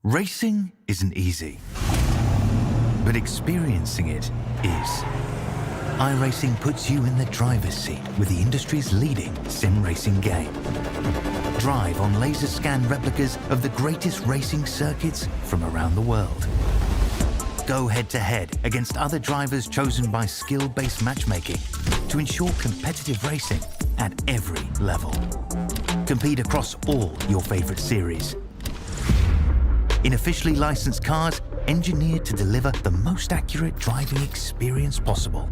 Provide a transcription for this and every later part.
Racing isn't easy, but experiencing it is. iRacing puts you in the driver's seat with the industry's leading sim racing game. Drive on laser scan replicas of the greatest racing circuits from around the world. Go head-to-head against other drivers chosen by skill-based matchmaking to ensure competitive racing at every level. Compete across all your favorite series. In officially licensed cars, engineered to deliver the most accurate driving experience possible.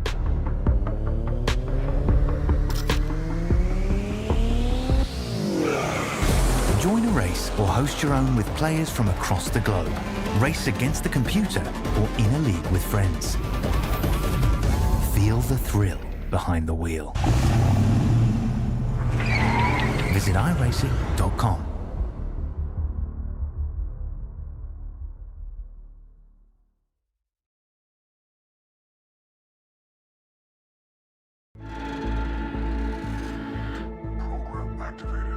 Join a race or host your own with players from across the globe. Race against the computer or in a league with friends. Feel the thrill behind the wheel. Visit iRacing.com. Program activated.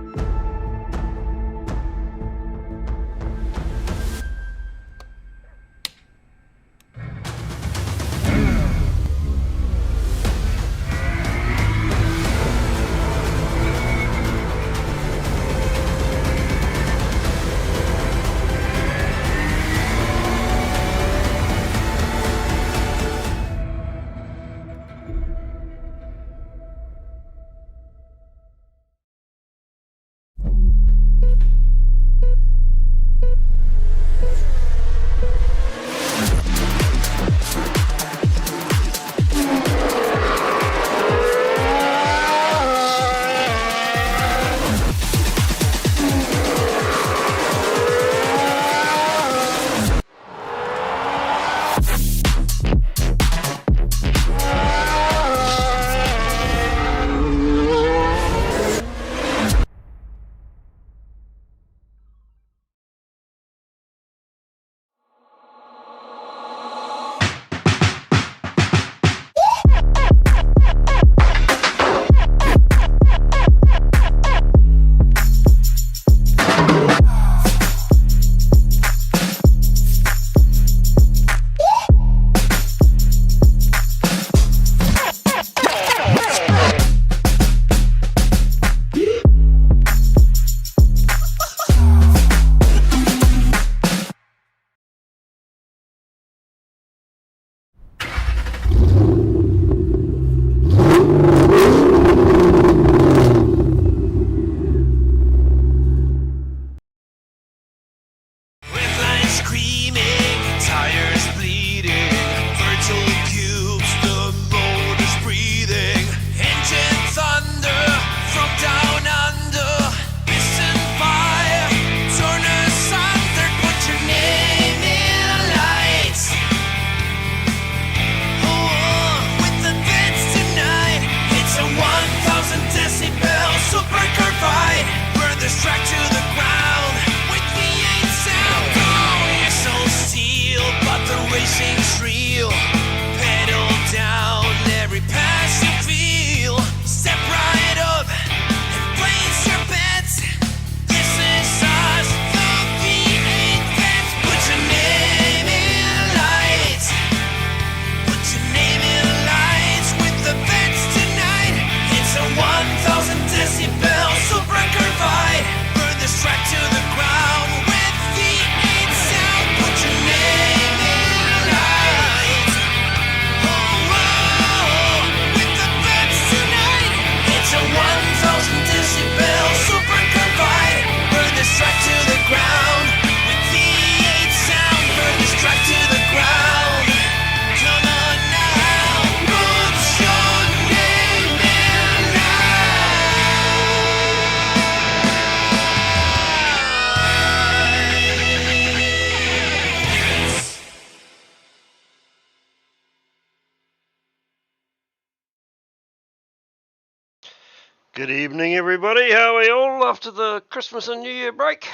Good evening, everybody. How are you all after the Christmas and New Year break?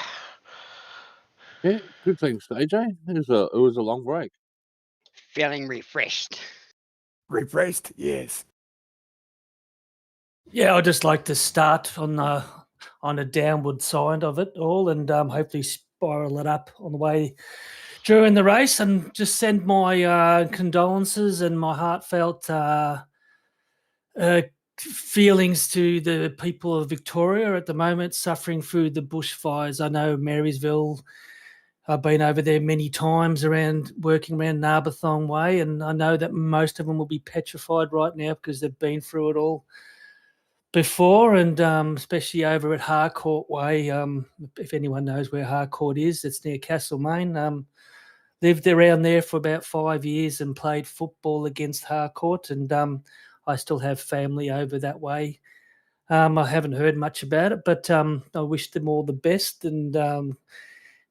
Yeah, good thanks, AJ. It was a long break. Feeling refreshed. Refreshed? Yes. Yeah, I'd just like to start on a downward side of it all, and hopefully spiral it up on the way during the race, and just send my condolences and my heartfelt feelings to the people of Victoria at the moment suffering through the bushfires. I know Marysville, I've been over there many times working around Narberthong Way, and I know that most of them will be petrified right now because they've been through it all before, and especially over at Harcourt Way. If anyone knows where Harcourt is, it's near Castlemaine. Lived around there for about 5 years and played football against Harcourt, and I still have family over that way. I haven't heard much about it, but I wish them all the best. And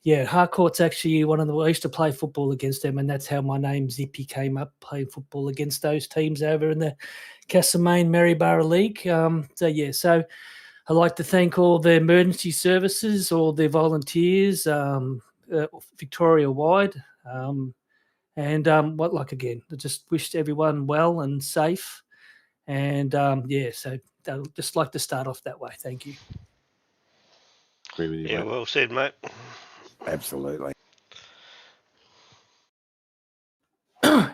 Harcourt's actually I used to play football against them, and that's how my name Zippy came up, playing football against those teams over in the Castlemaine Maryborough League. So I'd like to thank all the emergency services, all the volunteers, Victoria-wide. Again, I just wished everyone well and safe. And so I'd just like to start off that way. Thank you. Agree with you, Yeah, mate. well said, mate. Absolutely.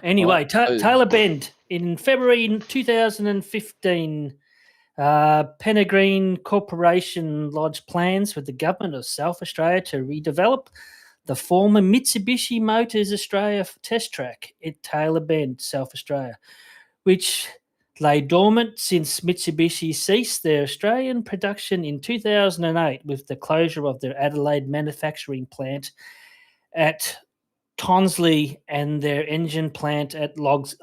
Anyway, Well, Taylor Bend in February 2015. Pennegreen Corporation lodged plans with the government of South Australia to redevelop the former Mitsubishi Motors Australia test track at Taylor Bend, South Australia, which lay dormant since Mitsubishi ceased their Australian production in 2008 with the closure of their Adelaide manufacturing plant at Tonsley and their engine plant at Lonsdale.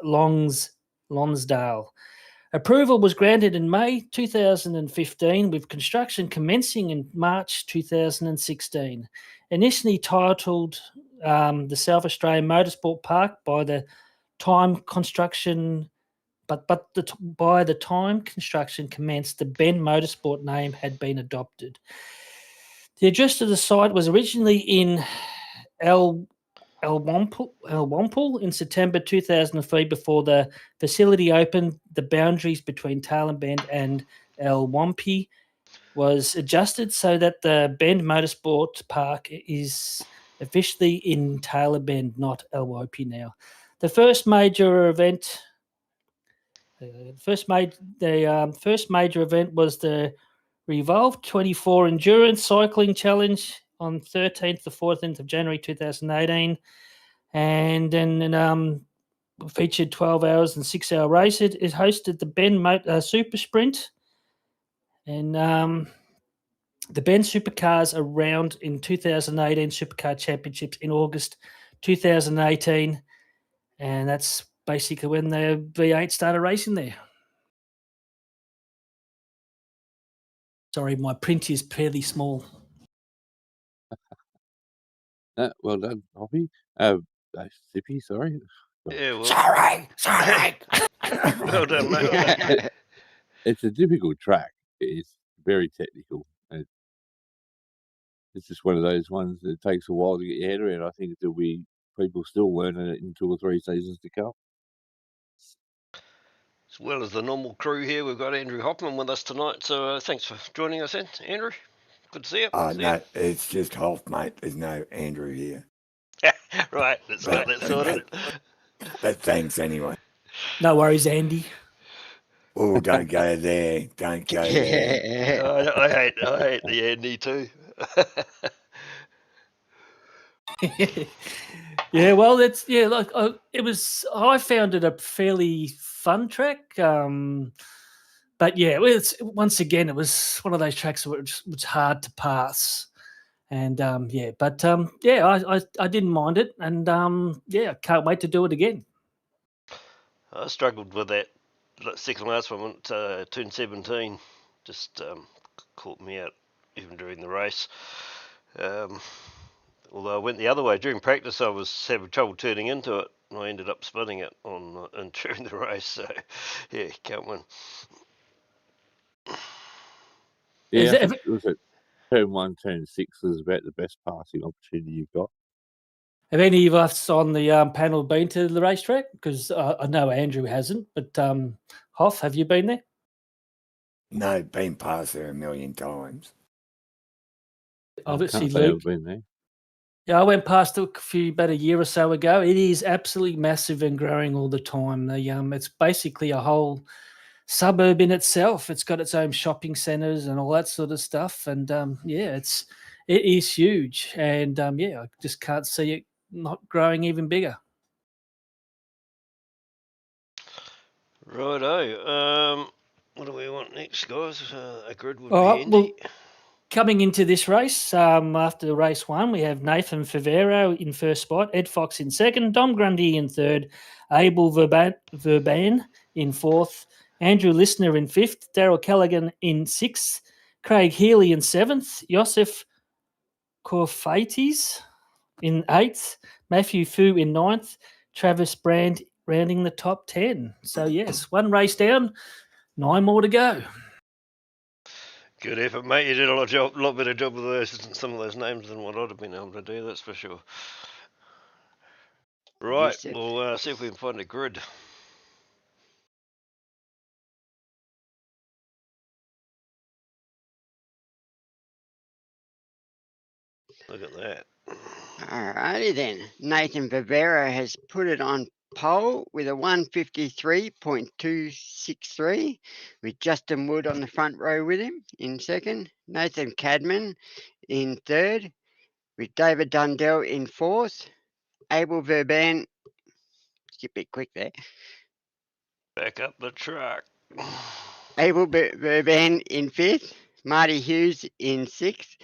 Approval was granted in May 2015, with construction commencing in March 2016. Initially titled the South Australian Motorsport Park by the time construction, by the time construction commenced, the Bend Motorsport name had been adopted. The address of the site was originally in Elwampul in September 2003. Before the facility opened, the boundaries between Taylor Bend and Elwampi was adjusted so that the Bend Motorsport Park is officially in Taylor Bend, not Elwampi now. The first major event was the Revolve 24 Endurance Cycling Challenge on 13th to 14th of January 2018, and then featured 12 hours and 6-hour race. It hosted the Bend Super Sprint and the Bend Supercars around in 2018 Supercar Championships in August 2018, and that's basically when the V8 started racing there. Sorry, my print is fairly small. Well done, Hoppy. Zippy, sorry. Yeah, well, Sorry. well done, mate. It's a difficult track. It's very technical. It's just one of those ones that takes a while to get your head around. I think there'll be people still learning it in 2 or 3 seasons to come. As well as the normal crew here, we've got Andrew Hoffman with us tonight. So thanks for joining us, Andrew. Good to see you. No, it's just Hoff, mate. There's no Andrew here. Right, let's got that sorted. But thanks anyway. No worries, Andy. Oh, don't go there. Don't go there. I hate the Andy too. Yeah, well, I found it a fairly fun track. But yeah, it was one of those tracks where it was hard to pass. And I didn't mind it, and I can't wait to do it again. I struggled with that second last one, turn 17, just caught me out even during the race. Although I went the other way during practice, I was having trouble turning into it, and I ended up spinning it during the race. So yeah, can't win. Yeah, I think it was at turn 1, turn 6 was about the best passing opportunity you've got. Have any of us on the panel been to the racetrack? Because I know Andrew hasn't, but Hoff, have you been there? No, been past there a million times. Obviously, I've Luke. been there. Yeah, I went past it about a year or so ago. It is absolutely massive and growing all the time. It's basically a whole suburb in itself. It's got its own shopping centres and all that sort of stuff. And it is huge. And I just can't see it not growing even bigger. Righto. What do we want next, guys? A grid would All be right, handy. well, coming into this race, after race one, we have Nathan Favero in first spot, Ed Fox in second, Dom Grundy in third, Abel Verban in fourth, Andrew Listener in fifth, Daryl Callaghan in sixth, Craig Healy in seventh, Joseph Corfates in eighth, Matthew Fu in ninth, Travis Brand rounding the top 10. So, yes, one race down, 9 more to go. Good effort, mate. You did a lot better job with some of those names than what I'd have been able to do, that's for sure. Right, we'll see if we can find a grid. Look at that. Alrighty then. Nathan Bavera has put it on pole with a 153.263 with Justin Wood on the front row with him in second. Nathan Cadman in third with David Dundell in fourth. Abel Verban, skip it quick there. Back up the truck. Abel Verban in fifth. Marty Hughes in sixth.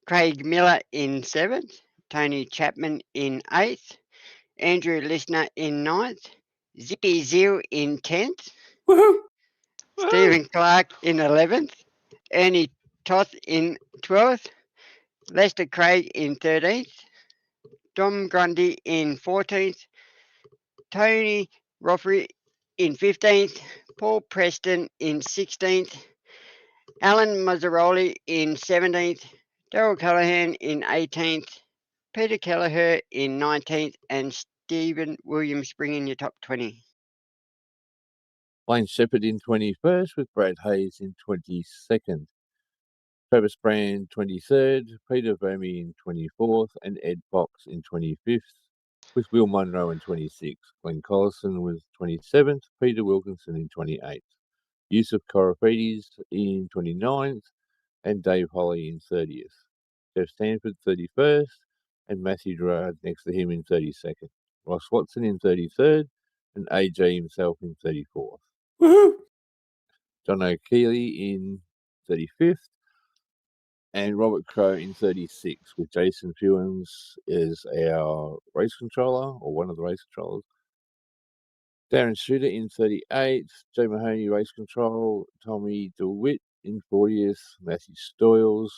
Craig Miller in seventh. Tony Chapman in eighth. Andrew Listener in ninth. Zippy Zeal in 10th. Woohoo! Stephen Clark in 11th. Ernie Toth in 12th. Lester Craig in 13th. Dom Grundy in 14th. Tony Roffrey in 15th. Paul Preston in 16th. Alan Mazzaroli in 17th. Daryl Callahan in 18th. Peter Kelleher in 19th. And Stephen Williams bringing your top 20. Wayne Shepherd in 21st with Brad Hayes in 22nd. Travis Brand 23rd, Peter Verme in 24th, and Ed Fox in 25th, with Will Munro in 26th. Glenn Collison was 27th, Peter Wilkinson in 28th. Yusuf Korafides in 29th, and Dave Holly in 30th. Jeff Stanford 31st, and Matthew Gerard next to him in 32nd. Ross Watson in 33rd, and AJ himself in 34th. Woohoo! John O'Keely in 35th, and Robert Crow in 36th, with Jason Fewens as our race controller, or one of the race controllers. Darren Shooter in 38th, Joe Mahoney race control, Tommy DeWitt in 40th, Matthew Stoyles.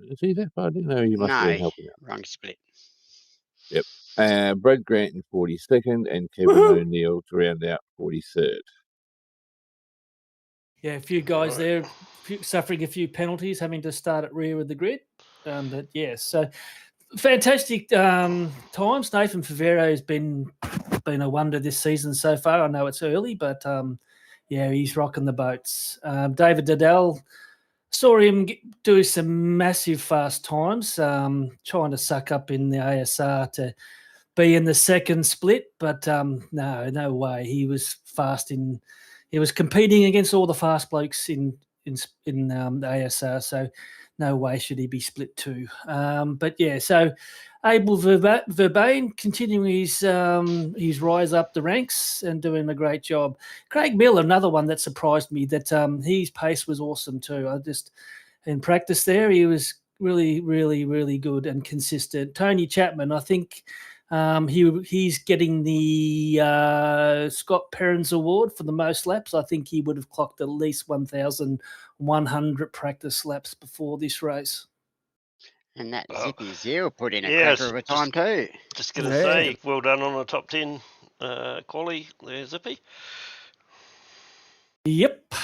Is he that far? I didn't know he must have been helping out. Wrong split. Yep. Brad Grant in 42nd, and Kevin O'Neill to round out 43rd. Yeah, a few guys there suffering a few penalties, having to start at rear of the grid. But yes, so fantastic times. Nathan Favero has been a wonder this season so far. I know it's early, but he's rocking the boats. David Dyall, saw him do some massive fast times, trying to suck up in the ASR to be in the second split, but no way. He was fast in. He was competing against all the fast blokes in the ASR, so no way should he be split two. But yeah, so Abel Verbain continuing his rise up the ranks and doing a great job. Craig Miller, another one that surprised me, that his pace was awesome too. In practice there, he was really, really, really good and consistent. Tony Chapman, I think. He's getting the Scott Perrins Award for the most laps. I think he would have clocked at least 1,100 practice laps before this race. And that Zippy Zeal put in a cracker of a time too. Just going to say, well done on the top 10 quali there, Zippy. Yep.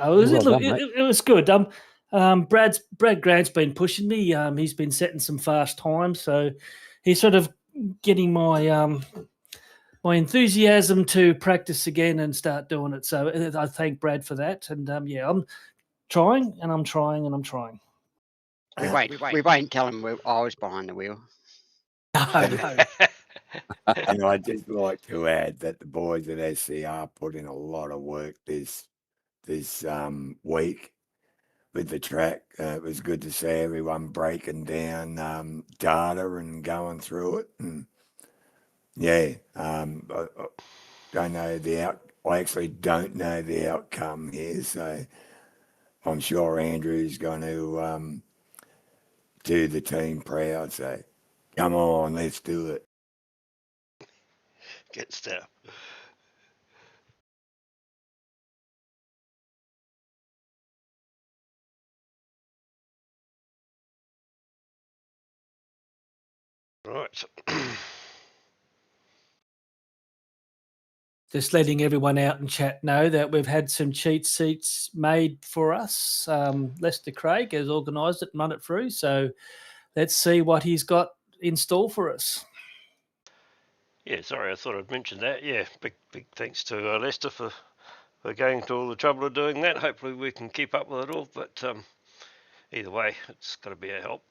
It was good. Brad Grant's been pushing me. He's been setting some fast times, so he's sort of getting my enthusiasm to practice again and start doing it. So I thank Brad for that. And I'm trying and I'm trying and I'm trying. We won't tell him I was behind the wheel. No, no. And I'd just like to add that the boys at SCR put in a lot of work this week with the track. It was good to see everyone breaking down data and going through it. And yeah, I don't know I actually don't know the outcome here, so I'm sure Andrew's going to do the team proud. So come on, let's do it. Good stuff. Right. Just letting everyone out in chat know that we've had some cheat sheets made for us. Lester Craig has organised it and run it through. So let's see what he's got in store for us. Yeah, sorry, I thought I'd mentioned that. Yeah, big thanks to Lester for going to all the trouble of doing that. Hopefully we can keep up with it all, but either way, it's got to be a help.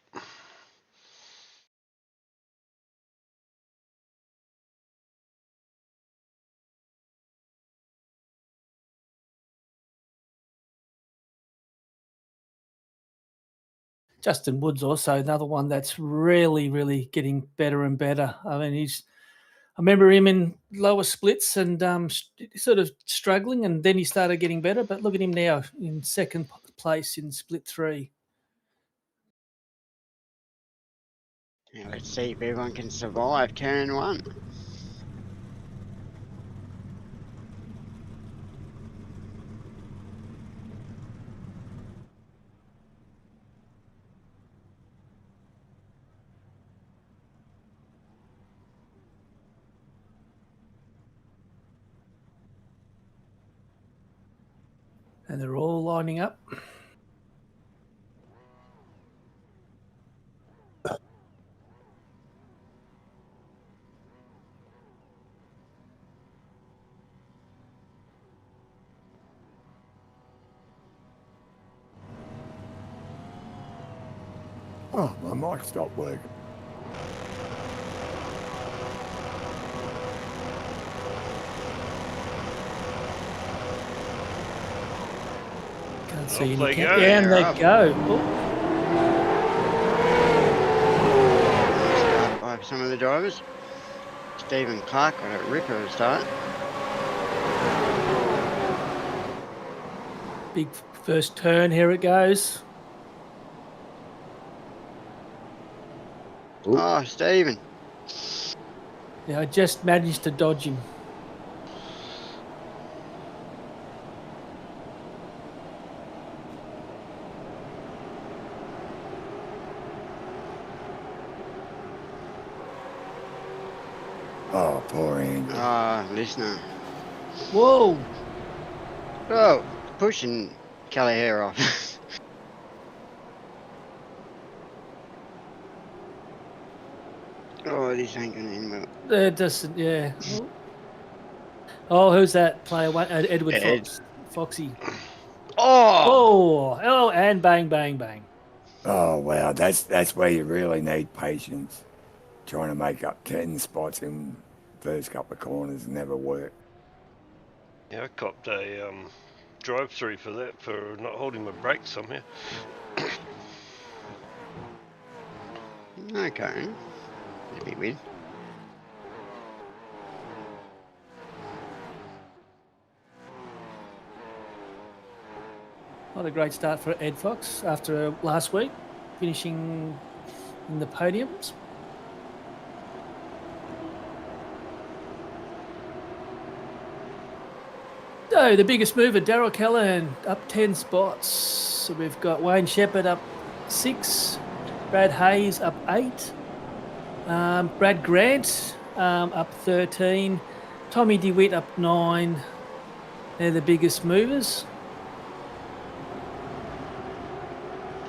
Justin Woods also another one that's really getting better and better. I mean, I remember him in lower splits and sort of struggling, and then he started getting better. But look at him now in second place in split 3. Now let's see if everyone can survive turn 1. And they're all lining up. Oh, my mic stopped working. Can't see Off any. they go. Yeah, and they go. Oh, Started by some of the drivers. Stephen Clark got a ripper of a start. big first turn. Here it goes. Ooh. Oh, Stephen. Yeah, I just managed to dodge him. Oh, poor Andrew. Ah, listener. Whoa! Oh, pushing Kelly hair off. Oh, this ain't gonna end well. It doesn't. Yeah. Oh, who's that player? Edward Ed. Fox. Foxy. Oh! Oh, and bang. Oh, wow, that's where you really need patience. Trying to make up 10 spots in first couple of corners never work. Yeah, I copped a drive-through for that, for not holding my brakes somehow. Okay. That'd be weird. Not a great start for Ed Fox after last week, finishing in the podiums. So the biggest mover, Daryl Callahan, up 10 spots. So we've got Wayne Shepherd up 6, Brad Hayes up 8, Brad Grant up 13, Tommy DeWitt up 9. They're the biggest movers.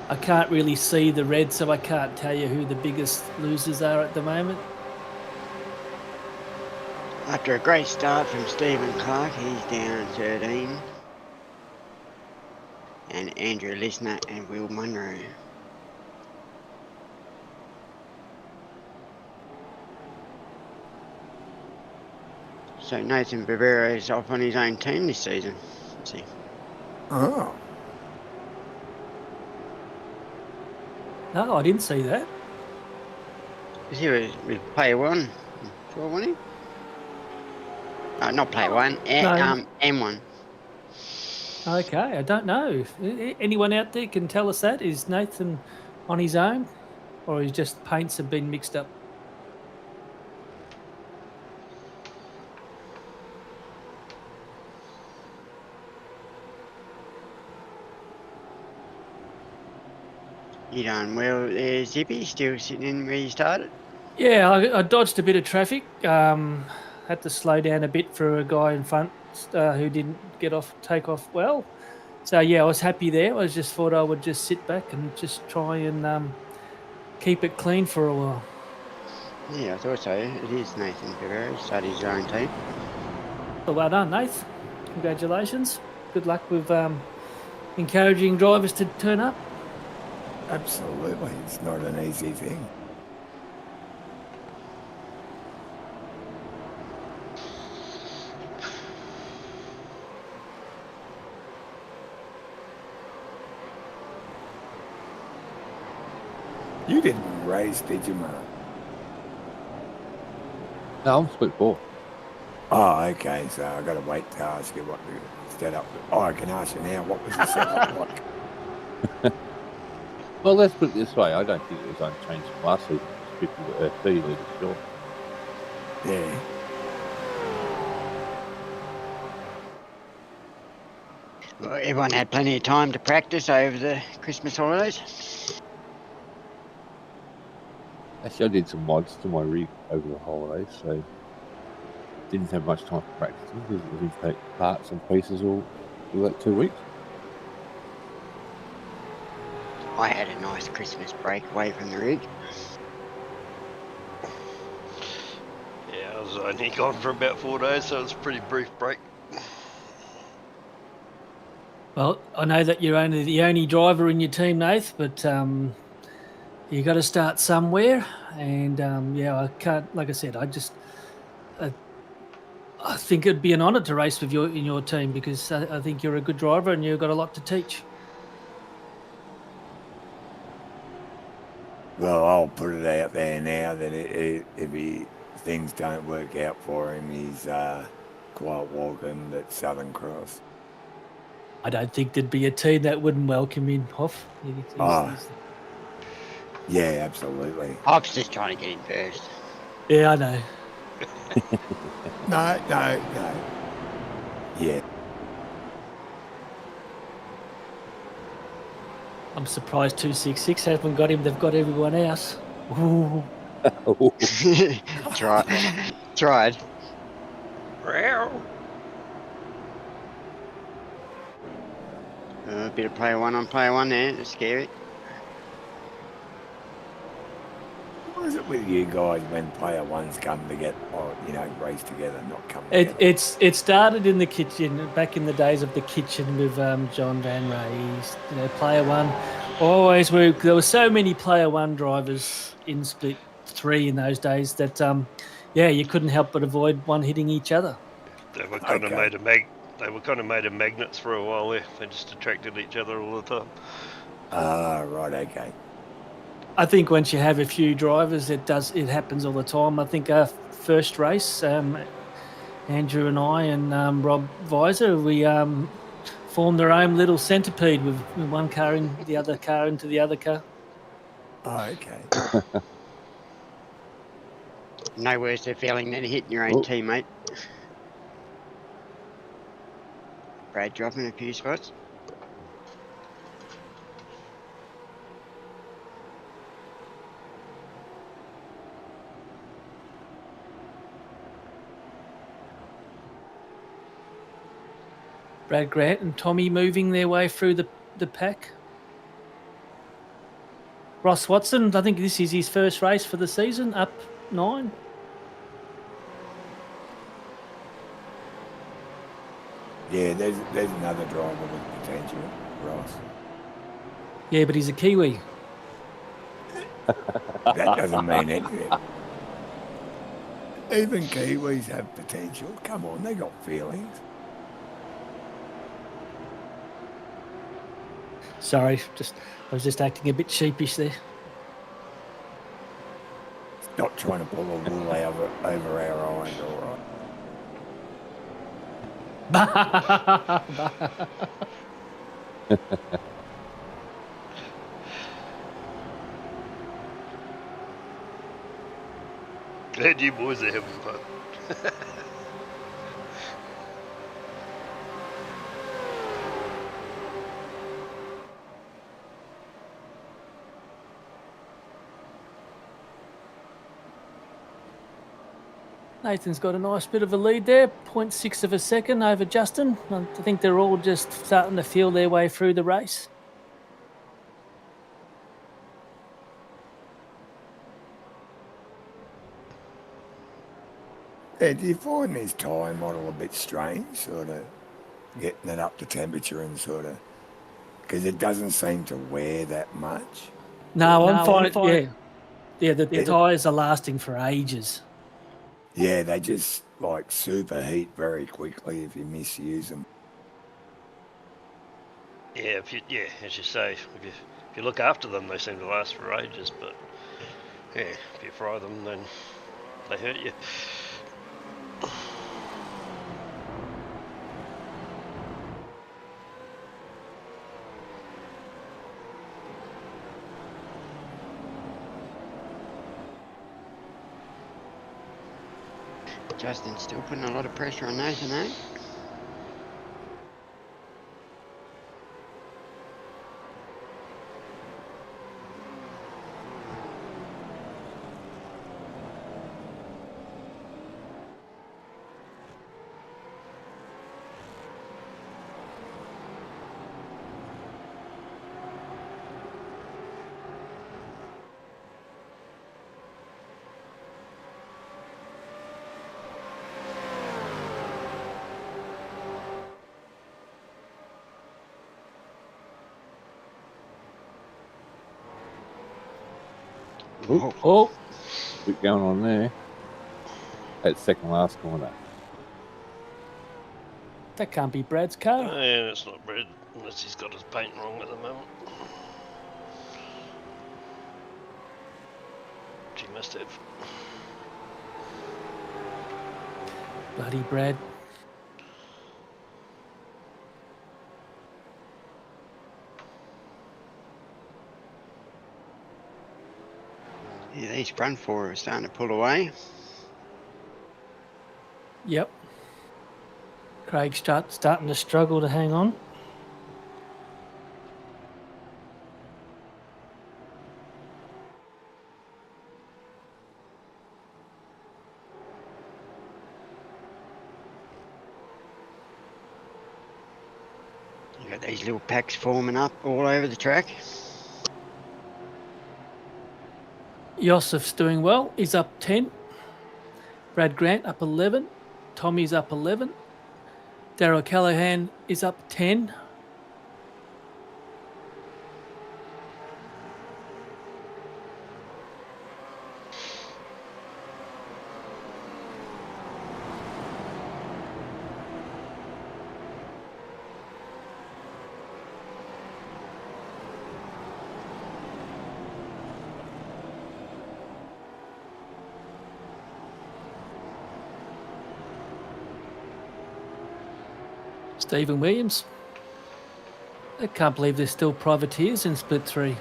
I can't really see the red, so I can't tell you who the biggest losers are at the moment. After a great start from Stephen Clark, he's down 13. And Andrew Listener and Will Munro. So Nathan Bavera is off on his own team this season. See. Oh, No, I didn't see that. He was with player one, sure, wasn't he? Not player one, No. M1. Okay, I don't know. Anyone out there can tell us that? Is Nathan on his own, or is just paints have been mixed up? You done well there, Zippy? Still sitting in where you started? Yeah, I dodged a bit of traffic. Had to slow down a bit for a guy in front who didn't take off well. So yeah, I was happy there. I just thought I would just sit back and just try and keep it clean for a while. Yeah, I thought so. It is Nathan Bavera. He started his own team. Well done, Nath. Congratulations. Good luck with encouraging drivers to turn up. absolutely. It's not an easy thing. You didn't race, did you, Mark? No, I'm split 4. Oh, okay. So I got to wait to ask you what the setup. Oh, I can ask you now. What was the setup like? Well, let's put it this way. I don't think it was unchanged from last season. It was 30 litres short. Yeah. Well, everyone had plenty of time to practice over the Christmas holidays. Actually, I did some mods to my rig over the holidays, so didn't have much time for practicing because it was in fact parts and pieces all that 2 weeks. I had a nice Christmas break away from the rig. Yeah, I was only gone for about 4 days, so it was a pretty brief break. Well, I know that you're only the only driver in your team, Nath, but you got to start somewhere. And yeah, I can't. Like I said, I think it'd be an honour to race with you in your team because I think you're a good driver and you've got a lot to teach. Well, I'll put it out there now that if things don't work out for him, he's quite welcome at Southern Cross. I don't think there'd be a team that wouldn't welcome him, Hoff. Yeah, absolutely. Hop's just trying to get in first. Yeah, I know. No. Yeah. I'm surprised 266 haven't got him. They've got everyone else. Ooh. Tried. A bit of player one on player one there. That's scary. What is it with you guys when player ones come to get, race together, not come together? It started in the kitchen, back in the days of the kitchen with John Van Reyes. Player one always there were so many player one drivers in split 3 in those days that you couldn't help but avoid one hitting each other. They were kind of made of magnets for a while there. They just attracted each other all the time. Right, okay. I think once you have a few drivers, it happens all the time. I think our first race, Andrew and I and Rob Visor, we formed our own little centipede with one car in the other car into the other car. Oh, okay. No worse a feeling than hitting your own teammate. Brad dropping a few spots. Brad Grant and Tommy moving their way through the pack. Ross Watson, I think this is his first race for the season, up 9. Yeah, there's another driver with potential, Ross. Yeah, but he's a Kiwi. That doesn't mean anything. Even Kiwis have potential. Come on, they got feelings. Sorry, I was just acting a bit sheepish there. Not trying to pull a wool over our eyes, all right? Glad you boys are having fun. Nathan's got a nice bit of a lead there, 0.6 of a second over Justin. I think they're all just starting to feel their way through the race. Yeah, do you find this tyre model a bit strange, sort of getting it up to temperature and sort of, because it doesn't seem to wear that much? No, I'm finding, yeah, the It- tyres are lasting for ages. Yeah, they just like superheat very quickly if you misuse them. Yeah, as you say, if you look after them, they seem to last for ages. But yeah, if you fry them, then they hurt you. Justin's still putting a lot of pressure on Nathan, eh? Oh, Bit going on there. That second last corner. that can't be Brad's car. Yeah, it's not Brad unless he's got his paint wrong at the moment. He must have. Bloody Brad. Yeah, these front four are starting to pull away. Yep. Craig's starting to struggle to hang on. You got these little packs forming up all over the track. Yosef's doing well. He's up 10. Brad Grant up 11. Tommy's up 11. Darryl Callahan is up 10. Stephen Williams. I can't believe there's still privateers in split 3.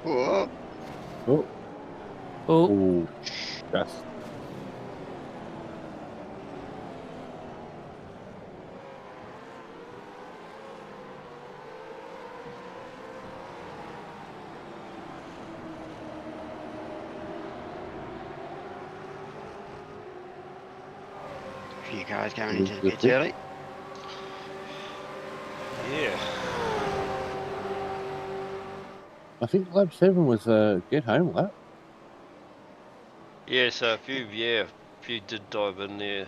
Whoa. Oh, Oh, oh, just. A few cars going into the pits early. Yeah. I think lap 7 was a get home lap. Yeah, so a few did dive in there,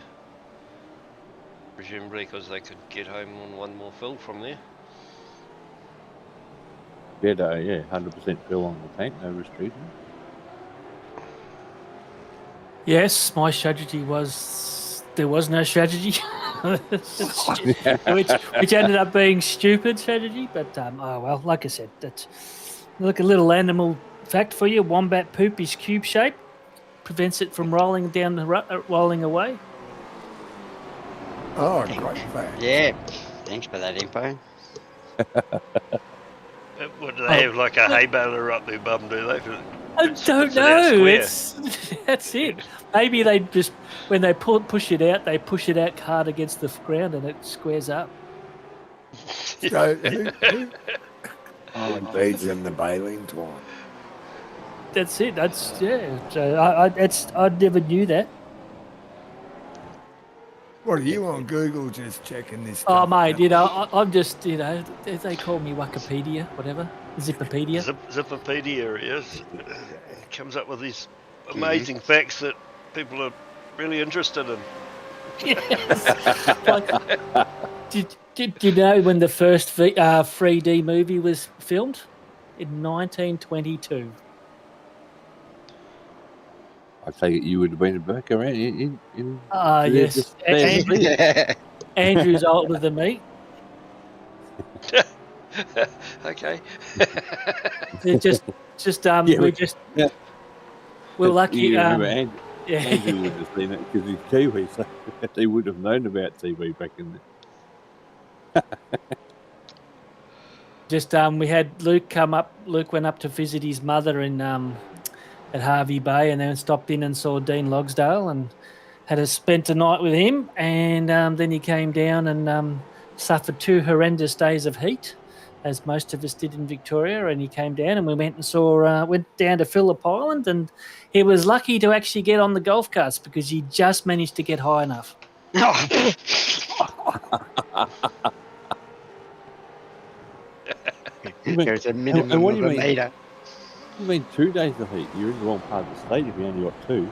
presumably because they could get home on one more fill from there. Better, yeah, 100% fill on the tank, no restriction. Yes, my strategy was there was no strategy, which ended up being stupid strategy. But oh well, like I said, that's look a little animal fact for you. Wombat poop is cube shaped, prevents it from rolling down the rolling away. Oh, great fact. Yeah, thanks for that info. What do they have, like a hay baler up their bum, do they? I don't know. It's That's it. Maybe they just when they push it out, they push it out hard against the ground and it squares up. So who feeds them the baling twine? That's it. That's yeah. So I never knew that. What are you on Google just checking this Oh, stuff mate, out? you know, I'm just, you know, they call me Wikipedia, whatever, Zippopedia. Zippopedia, yes. It comes up with these amazing facts that people are really interested in. Yes. Like, did you know when the first 3D movie was filmed? In 1922. I take it you would have been back around in Yes. Andrew's older than me. Okay. We're lucky. You remember Andrew Yeah. would have seen it because he's Kiwi, so they would have known about TV back in the. Just we had Luke come up. Luke went up to visit his mother in at Harvey Bay, and then stopped in and saw Dean Logsdale and spent a night with him. And then he came down and suffered 2 horrendous days of heat, as most of us did in Victoria. And he came down, and we went and went down to Phillip Island, and he was lucky to actually get on the golf carts because he just managed to get high enough. There's a minimum and what of do you a mean? metre. You mean 2 days of heat? You're in the wrong part of the state if you only got 2.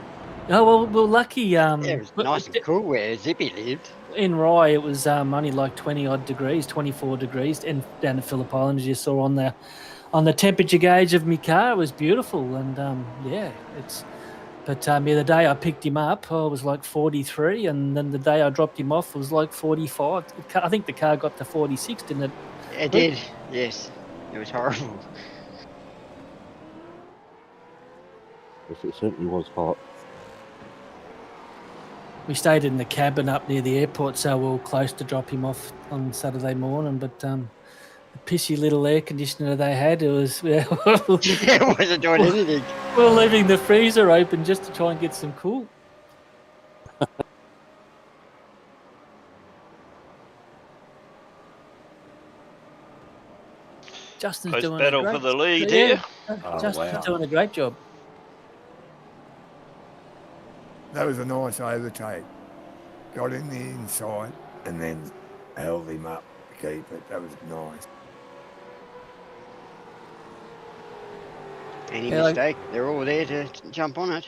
Oh well, lucky. Yeah, it was nice and cool where Zippy lived. In Rye, it was only like 20-odd degrees, 24 degrees, and down at Phillip Island, as you saw on the temperature gauge of my car, it was beautiful. And yeah, it's. But the day I picked him up, it was like 43, and then the day I dropped him off, it was like 45. I think the car got to 46, didn't it? It did, yes. It was horrible. Yes, it certainly was hot. We stayed in the cabin up near the airport, so we were close to drop him off on Saturday morning. But the pissy little air conditioner they had, it was. It wasn't doing anything. We were leaving the freezer open just to try and get some cool. Justin's Close doing battle a great for the lead yeah, here. Justin's wow. doing a great job. That was a nice overtake. Got in the inside and then held him up to keep it. That was nice. Any Yeah, mistake, they're all there to jump on it.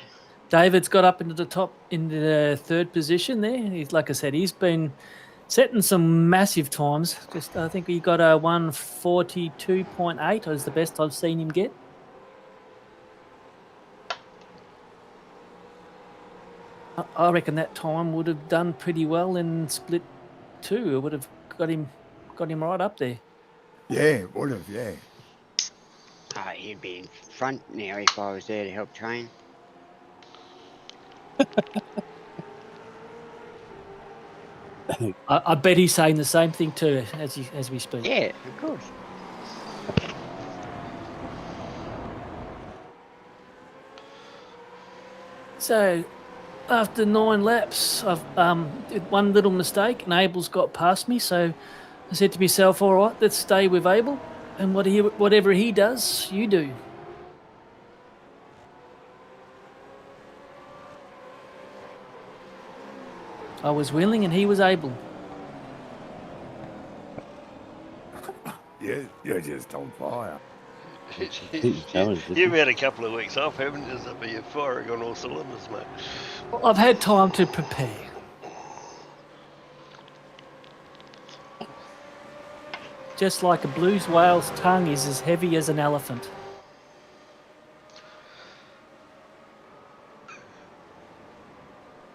David's got up into the top, into the 3rd position there. He's, like I said, he's been setting some massive times. Just I think he got a 1:42.8 is the best I've seen him get. I reckon that time would have done pretty well in split 2. It would have got him right up there. Yeah, would have, yeah. Oh, he'd be in front now if I was there to help train. I bet he's saying the same thing too as we speak. Yeah, of course. So, after 9 laps, I've did one little mistake, and Abel's got past me. So, I said to myself, "All right, let's stay with Abel, and whatever he does, you do." I was willing, and he was able. You're just on fire. You've had a couple of weeks off, haven't you? So you're firing on all cylinders, mate. Well, I've had time to prepare. just like a blues whale's tongue is as heavy as an elephant.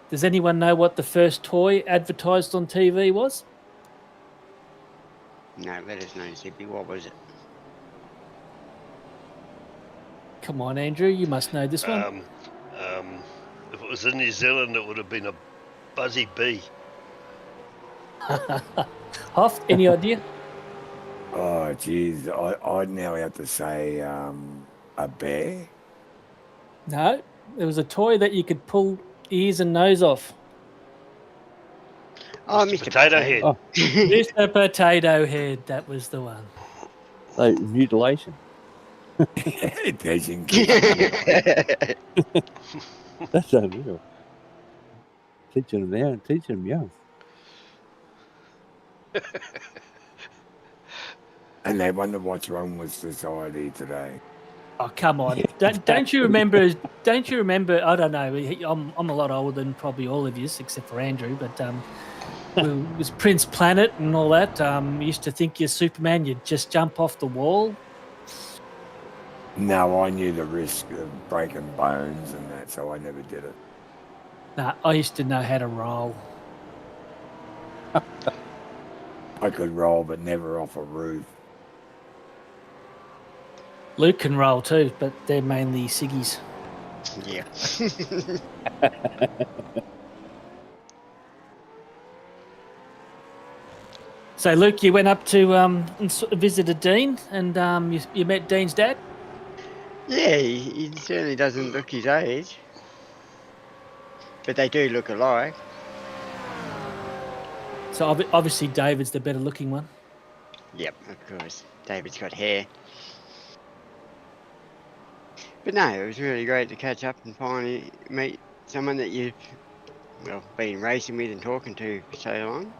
Does anyone know what the first toy advertised on TV was? No, let us know, Zippy. What was it? Come on, Andrew, you must know this one. If it was in New Zealand, it would have been a buzzy bee. Hoff, any idea? Oh, geez. I'd now have to say a bear. No, it was a toy that you could pull ears and nose off. Oh, Mr. Mr. Potato Head. Oh, Mr. Potato Head, that was the one. so mutilation. Teaching kids. That's unreal. Teaching them now and teaching them young. And they wonder what's wrong with society today. Oh, come on! Don't you remember? Don't you remember? I don't know. I'm a lot older than probably all of you, except for Andrew. But it was Prince Planet and all that. You used to think you're Superman. You'd just jump off the wall. No, I knew the risk of breaking bones and that, so I never did it. Nah, I used to know how to roll. I could roll, but never off a roof. Luke can roll too, but they're mainly ciggies. Yeah. So, Luke, you went up to and visited Dean, and you met Dean's dad. Yeah, he certainly doesn't look his age. But they do look alike. So obviously David's the better looking one. Yep, of course. David's got hair. But no, it was really great to catch up and finally meet someone that you've, well, been racing with and talking to for so long.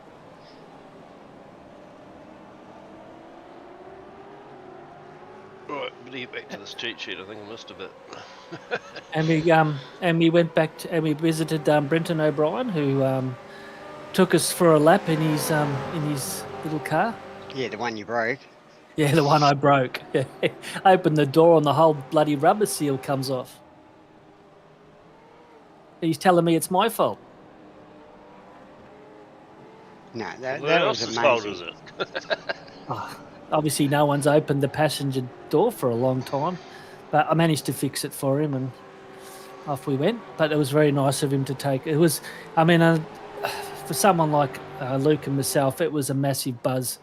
Right, but to get back to this cheat sheet, I think I missed a bit. And we went back to, and we visited Brenton O'Brien, who took us for a lap in his little car. Yeah, the one you broke. Yeah, the one I broke. Opened the door and the whole bloody rubber seal comes off. He's telling me it's my fault. No, that Who was else's amazing. fault is it? Oh, obviously, no one's opened the passenger door for a long time, but I managed to fix it for him, and off we went. But it was very nice of him to take. It was, I mean, for someone like Luke and myself, it was a massive buzz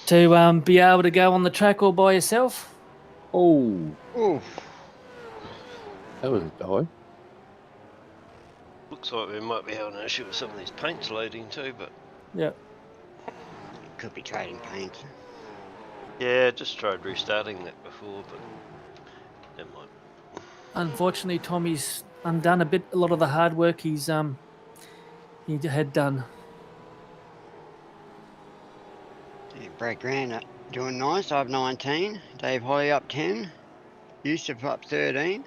to be able to go on the track all by yourself. Oh, Oof. that was a die. Looks like we might be having an issue with some of these paints loading too, but Yeah. Could be trading paint. yeah, just tried restarting that before, but never mind. Unfortunately, Tommy's undone a lot of the hard work he had done. Yeah, Brad Grant doing nice. I've 19. Dave Holly up 10. Yusuf up 13.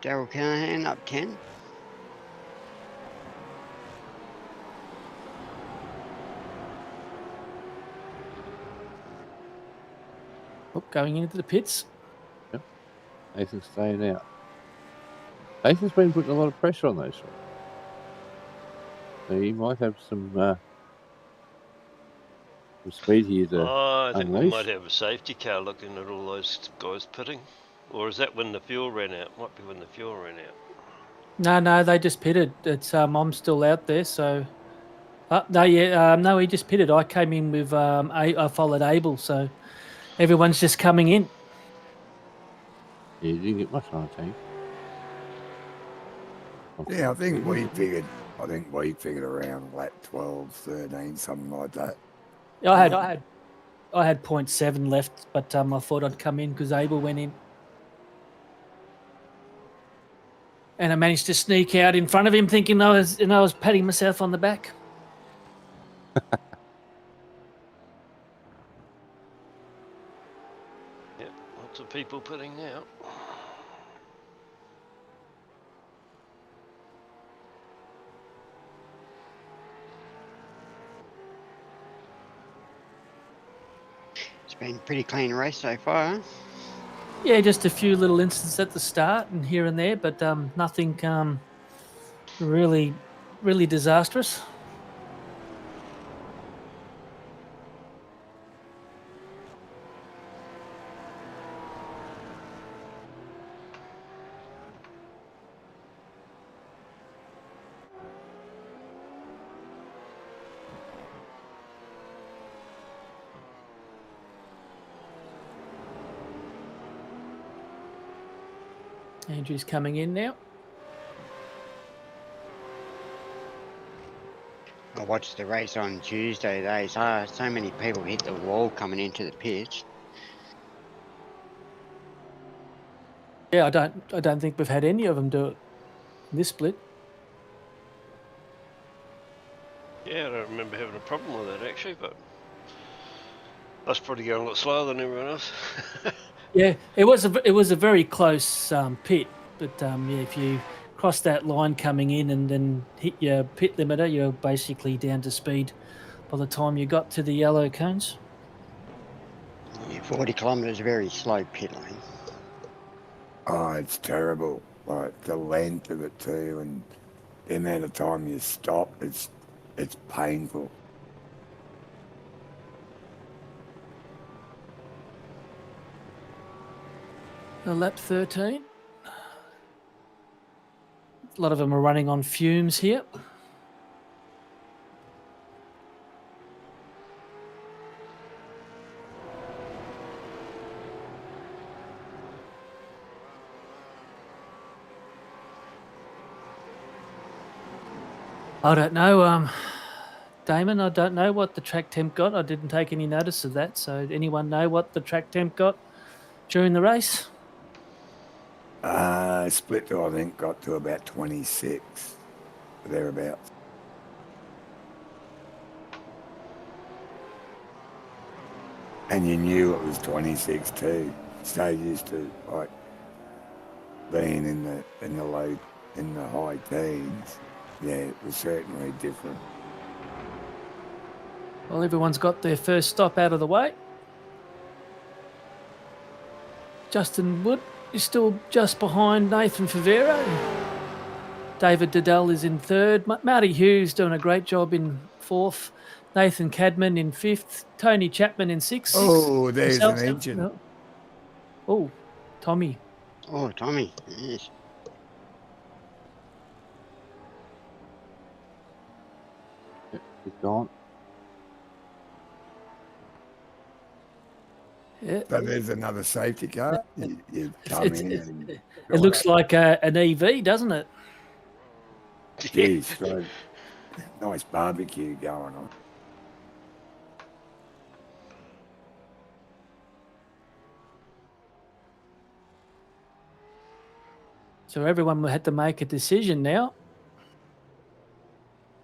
Daryl Callahan up 10. Oh, going into the pits. Nathan's staying out. Nathan's been putting a lot of pressure on those ones. So he might have some speed here to I think we unleash. might have a safety car looking at all those guys pitting. Or is that when the fuel ran out? Might be when the fuel ran out. No, they just pitted. It's I'm still out there, so. No, he just pitted. I came in with I followed Abel, so everyone's just coming in. Yeah, you didn't get much on the tank. Yeah, I think we figured around lap 12, 13, something like that. I had 0.7 left, but I thought I'd come in because Abel went in, and I managed to sneak out in front of him, thinking I was patting myself on the back. Yep, lots of people pitting now. been a pretty clean race so far. Yeah, just a few little incidents at the start and here and there, but nothing really disastrous. Andrew's coming in now. I watched the race on Tuesday. So many people hit the wall coming into the pitch. Yeah, I don't think we've had any of them do it in this split. Yeah, I don't remember having a problem with that actually, but that's probably going a lot slower than everyone else. Yeah, it was a very close pit, but yeah, if you cross that line coming in and then hit your pit limiter, you're basically down to speed by the time you got to the yellow cones. Yeah, 40 kilometres, very slow pit lane. Oh, it's terrible. Like the length of it too, and the amount of time you stop, it's painful. Lap 13. A lot of them are running on fumes here. I don't know, Damon, I don't know what the track temp got. I didn't take any notice of that. So anyone know what the track temp got during the race? Split, I think, got to about 26, thereabouts. And you knew it was 26 too. So used to like being in the high teens. Yeah, it was certainly different. Well, everyone's got their first stop out of the way. Justin Wood is still just behind Nathan Favero. David Dyall is in third. Marty Hughes doing a great job in fourth. Nathan Cadman in fifth. Tony Chapman in sixth. Oh, there's an engine. Oh, Tommy. Oh, Tommy, yes. He's gone. Yeah. So there's another safety car. You come in and It looks like an EV, doesn't it? geez, so nice barbecue going on. So everyone had to make a decision now.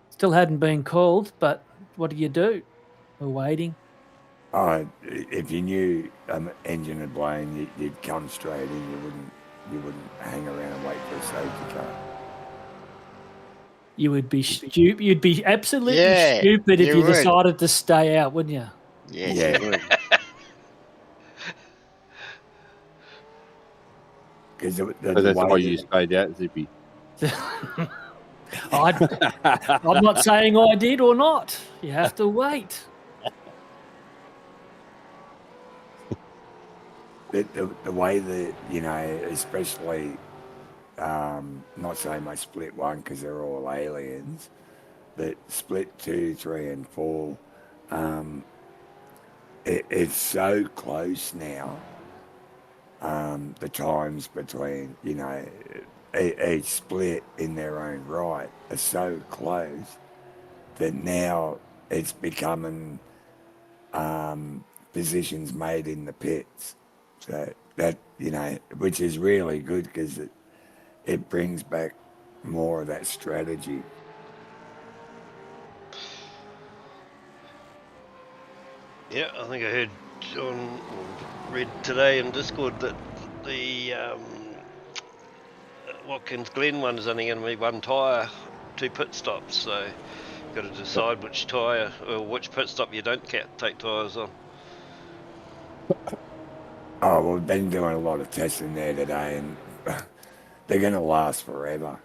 Still hadn't been called, but what do? We're waiting. Oh, if you knew engine had blown, you'd come straight in. You wouldn't hang around and wait for a safety car. You would be stupid. You'd be absolutely Yeah, stupid if you you would. decided to stay out, wouldn't you? Yes, Yeah. you would. Because So that's why you stayed out, Zippy. I'm not saying I did or not. You have to wait. the way that, especially, not so much split one because they're all aliens, but split 2, 3, and 4, it's so close now. The times between, each split in their own right are so close that now it's becoming positions made in the pits. So that, which is really good because it brings back more of that strategy. Yeah, I think I heard read today in Discord that the Watkins Glen one is only going to be one tyre, 2 pit stops. So you've got to decide which tyre or which pit stop you don't take tyres on. Oh, well, we've been doing a lot of testing there today, and they're going to last forever.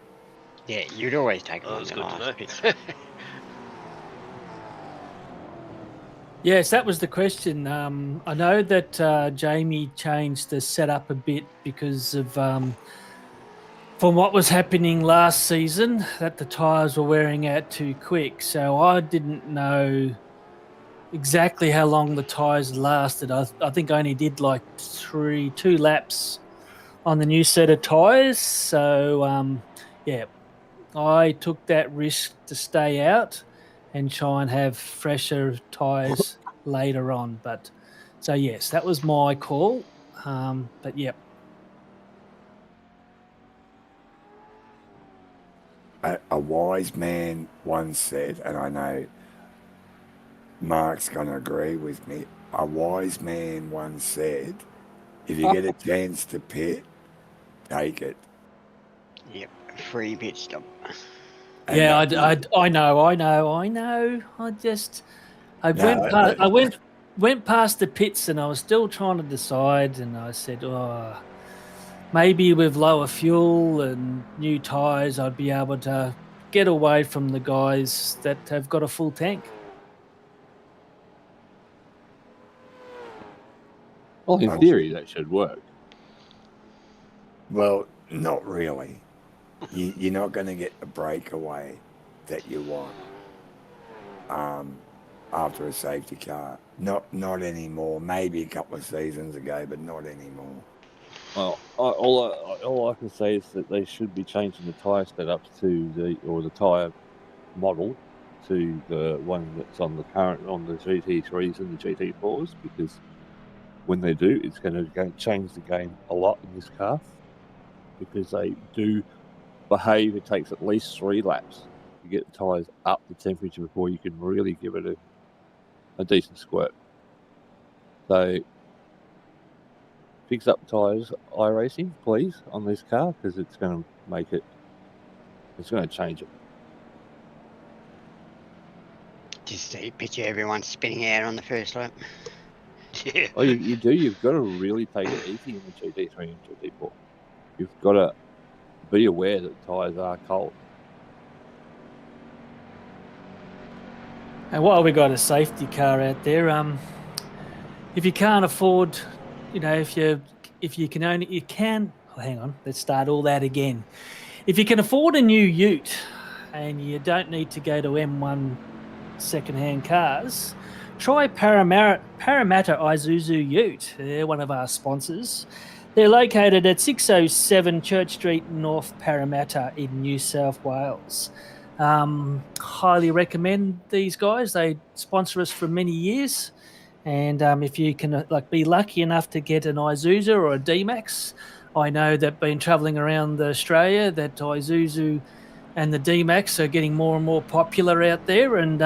Yeah, you'd always take Oh, them on that's the good to know. last pit. Yes, that was the question. I know that Jamie changed the setup a bit because of from what was happening last season, that the tyres were wearing out too quick. So I didn't know exactly how long the tyres lasted. I think I only did like two laps on the new set of tyres. So yeah, I took that risk to stay out and try and have fresher tyres later on. But so yes, that was my call. But yeah, A wise man once said, and I know Mark's going to agree with me, a wise man once said, if you get a chance to pit, take it. Yep, free pit stop. And yeah, that- I know. I just I went no, past, went past the pits and I was still trying to decide, and I said, oh, maybe with lower fuel and new tyres, I'd be able to get away from the guys that have got a full tank. Well, in theory, that should work. well, not really. You're not going to get the breakaway that you want after a safety car. Not anymore. Maybe a couple of seasons ago, but not anymore. Well, all I can say is that they should be changing the tyre setups to the tyre model to the one that's on the GT3s and the GT4s, because when they do, it's going to change the game a lot in this car, because they do behave. It takes at least 3 laps to get the tyres up to temperature before you can really give it a decent squirt. So fix up tyres, iRacing, please, on this car, because it's going to make it. It's going to change it. Just picture everyone spinning out on the first lap. Yeah. Oh, you do. You've got to really take it easy in the GT3 and GT4. You've got to be aware that tyres are cold. And while we got a safety car out there, if you can't afford, if you can only hang on, let's start all that again. If you can afford a new ute and you don't need to go to M1 secondhand cars, try Parramatta Isuzu Ute. They're one of our sponsors. They're located at 607 Church Street, North Parramatta in New South Wales. Highly recommend these guys. They sponsor us for many years. And if you can be lucky enough to get an Isuzu or a D-Max, I know that being travelling around Australia, that Isuzu and the D-Max are getting more and more popular out there, and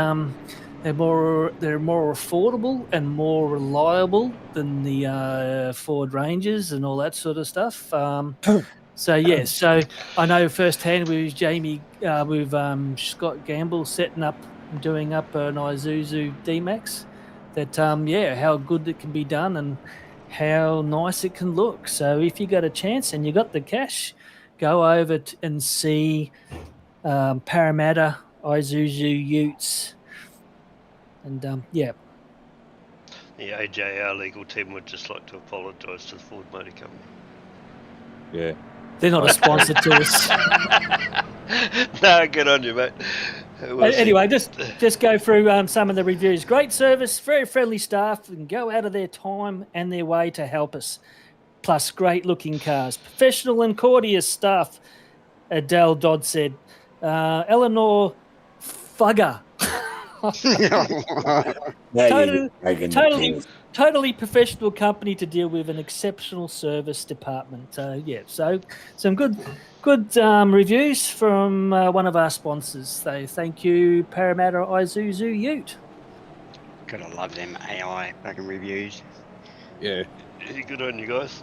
they're more affordable and more reliable than the Ford Rangers and all that sort of stuff. So I know firsthand with Jamie, with Scott Gamble setting up and doing up an Isuzu D-Max, that how good it can be done and how nice it can look. So if you got a chance and you got the cash, go over and see Parramatta Isuzu Utes, and The AJ, our legal team, would just like to apologise to the Ford Motor Company. Yeah. they're not a sponsor to us. No, good on you, mate. Anyway, just go through some of the reviews. Great service, very friendly staff, and go out of their time and their way to help us. Plus, great looking cars, professional and courteous staff. Adele Dodd said. Eleanor Fugger. Totally professional company to deal with, an exceptional service department. So some good reviews from one of our sponsors. So thank you, Parramatta Isuzu Ute. Gotta love them AI fucking reviews. Yeah. Good on you guys.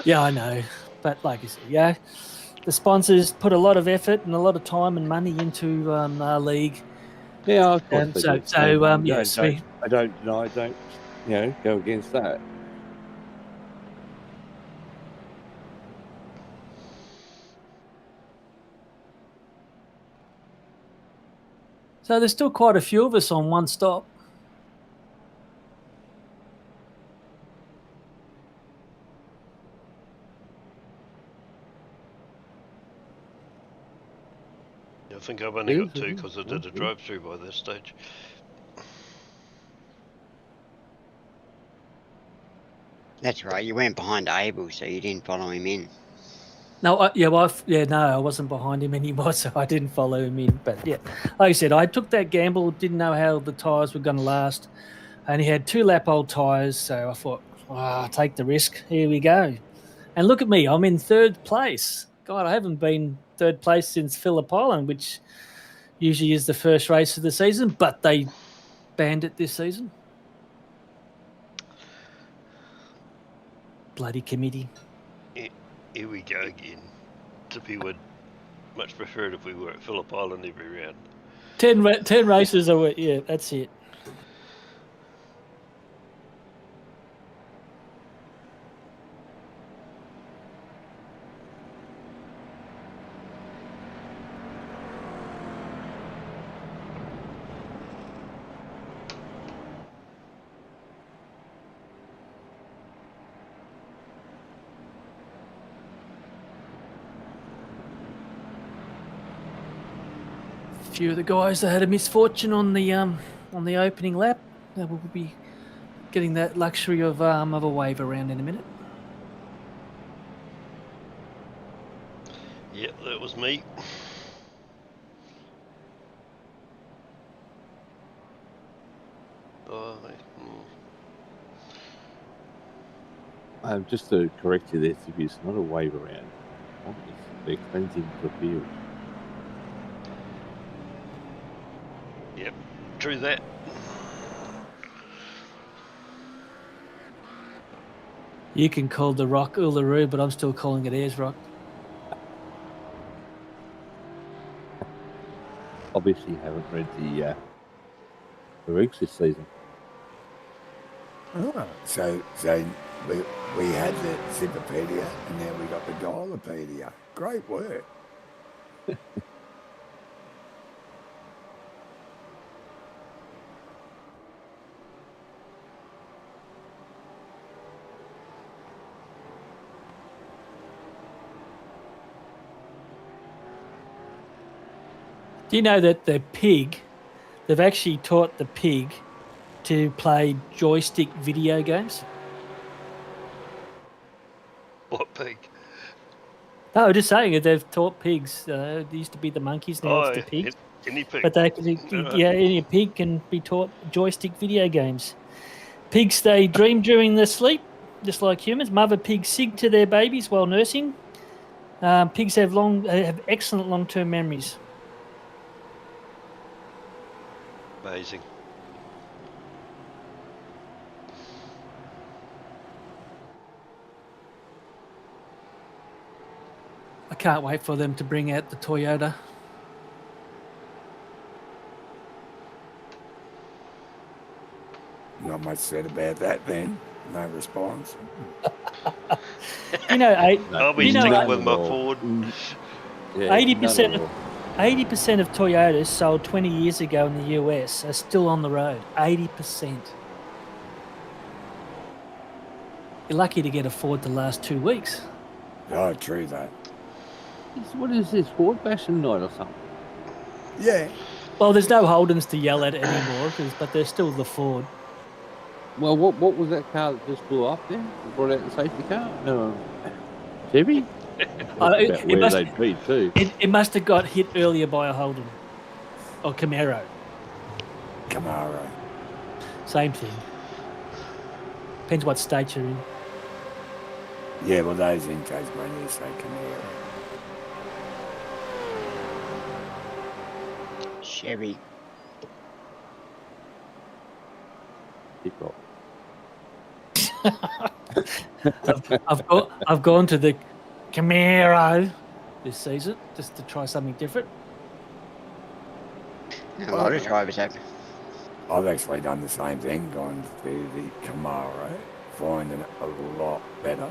Yeah, I know, but like I said, the sponsors put a lot of effort and a lot of time and money into our league, Yeah, of course they do. Yes, I don't deny. Don't go against that. so there's still quite a few of us on one stop. I think I've only got 2 because I did a Okay. drive-through by this stage. That's right. You went behind Abel, so you didn't follow him in. No, I wasn't behind him anymore, so I didn't follow him in. But yeah, like I said, I took that gamble. Didn't know how the tyres were going to last. I only had 2 lap-old tyres, so I thought, take the risk. Here we go. And look at me, I'm in 3rd place. God, I haven't been 3rd place since Phillip Island, which usually is the first race of the season, but they banned it this season. Bloody committee. Here we go again. Zippy would much prefer it if we were at Phillip Island every round. 10 races a week. Yeah, that's it. Few of the guys that had a misfortune on the opening lap, they will be getting that luxury of a wave around in a minute. Yep, that was me. Just to correct you there, it's not a wave around. They're cleansing the field. Yep, true that. You can call the rock Uluru, but I'm still calling it Ayers Rock. Obviously, you haven't read the regs this season. Oh, so we had the Zippopedia, and now we got the Dyallopedia. Great work. Do you know that the pig, they've actually taught the pig to play joystick video games? What pig? No, just saying it. They've taught pigs. It used to be the monkeys, now it's the pigs. Any pig. But they can, any pig can be taught joystick video games. Pigs, they dream during their sleep, just like humans. Mother pigs sing to their babies while nursing. Pigs have excellent long-term memories. Amazing. I can't wait for them to bring out the Toyota. Not much said about that then. No response. You know, I'll be sticking with my Ford. 80% of Toyotas sold 20 years ago in the US are still on the road. 80%. You're lucky to get a Ford to last 2 weeks. Oh, true that. What is this, Ford Bashing Night or something? Yeah. Well, there's no Holdens to yell at anymore, but they're still the Ford. Well, what was that car that just blew up there? Brought out the safety car? No. Chevy? It must have got hit earlier by a Holden. Or Camaro. Camaro. Same thing. Depends what state you're in. Yeah, well, those in Tasmania say Camaro. Chevy. I've gone to the Camaro this season just to try something different. A lot of drivers have. I've actually done the same thing, gone to the Camaro, finding it a lot better.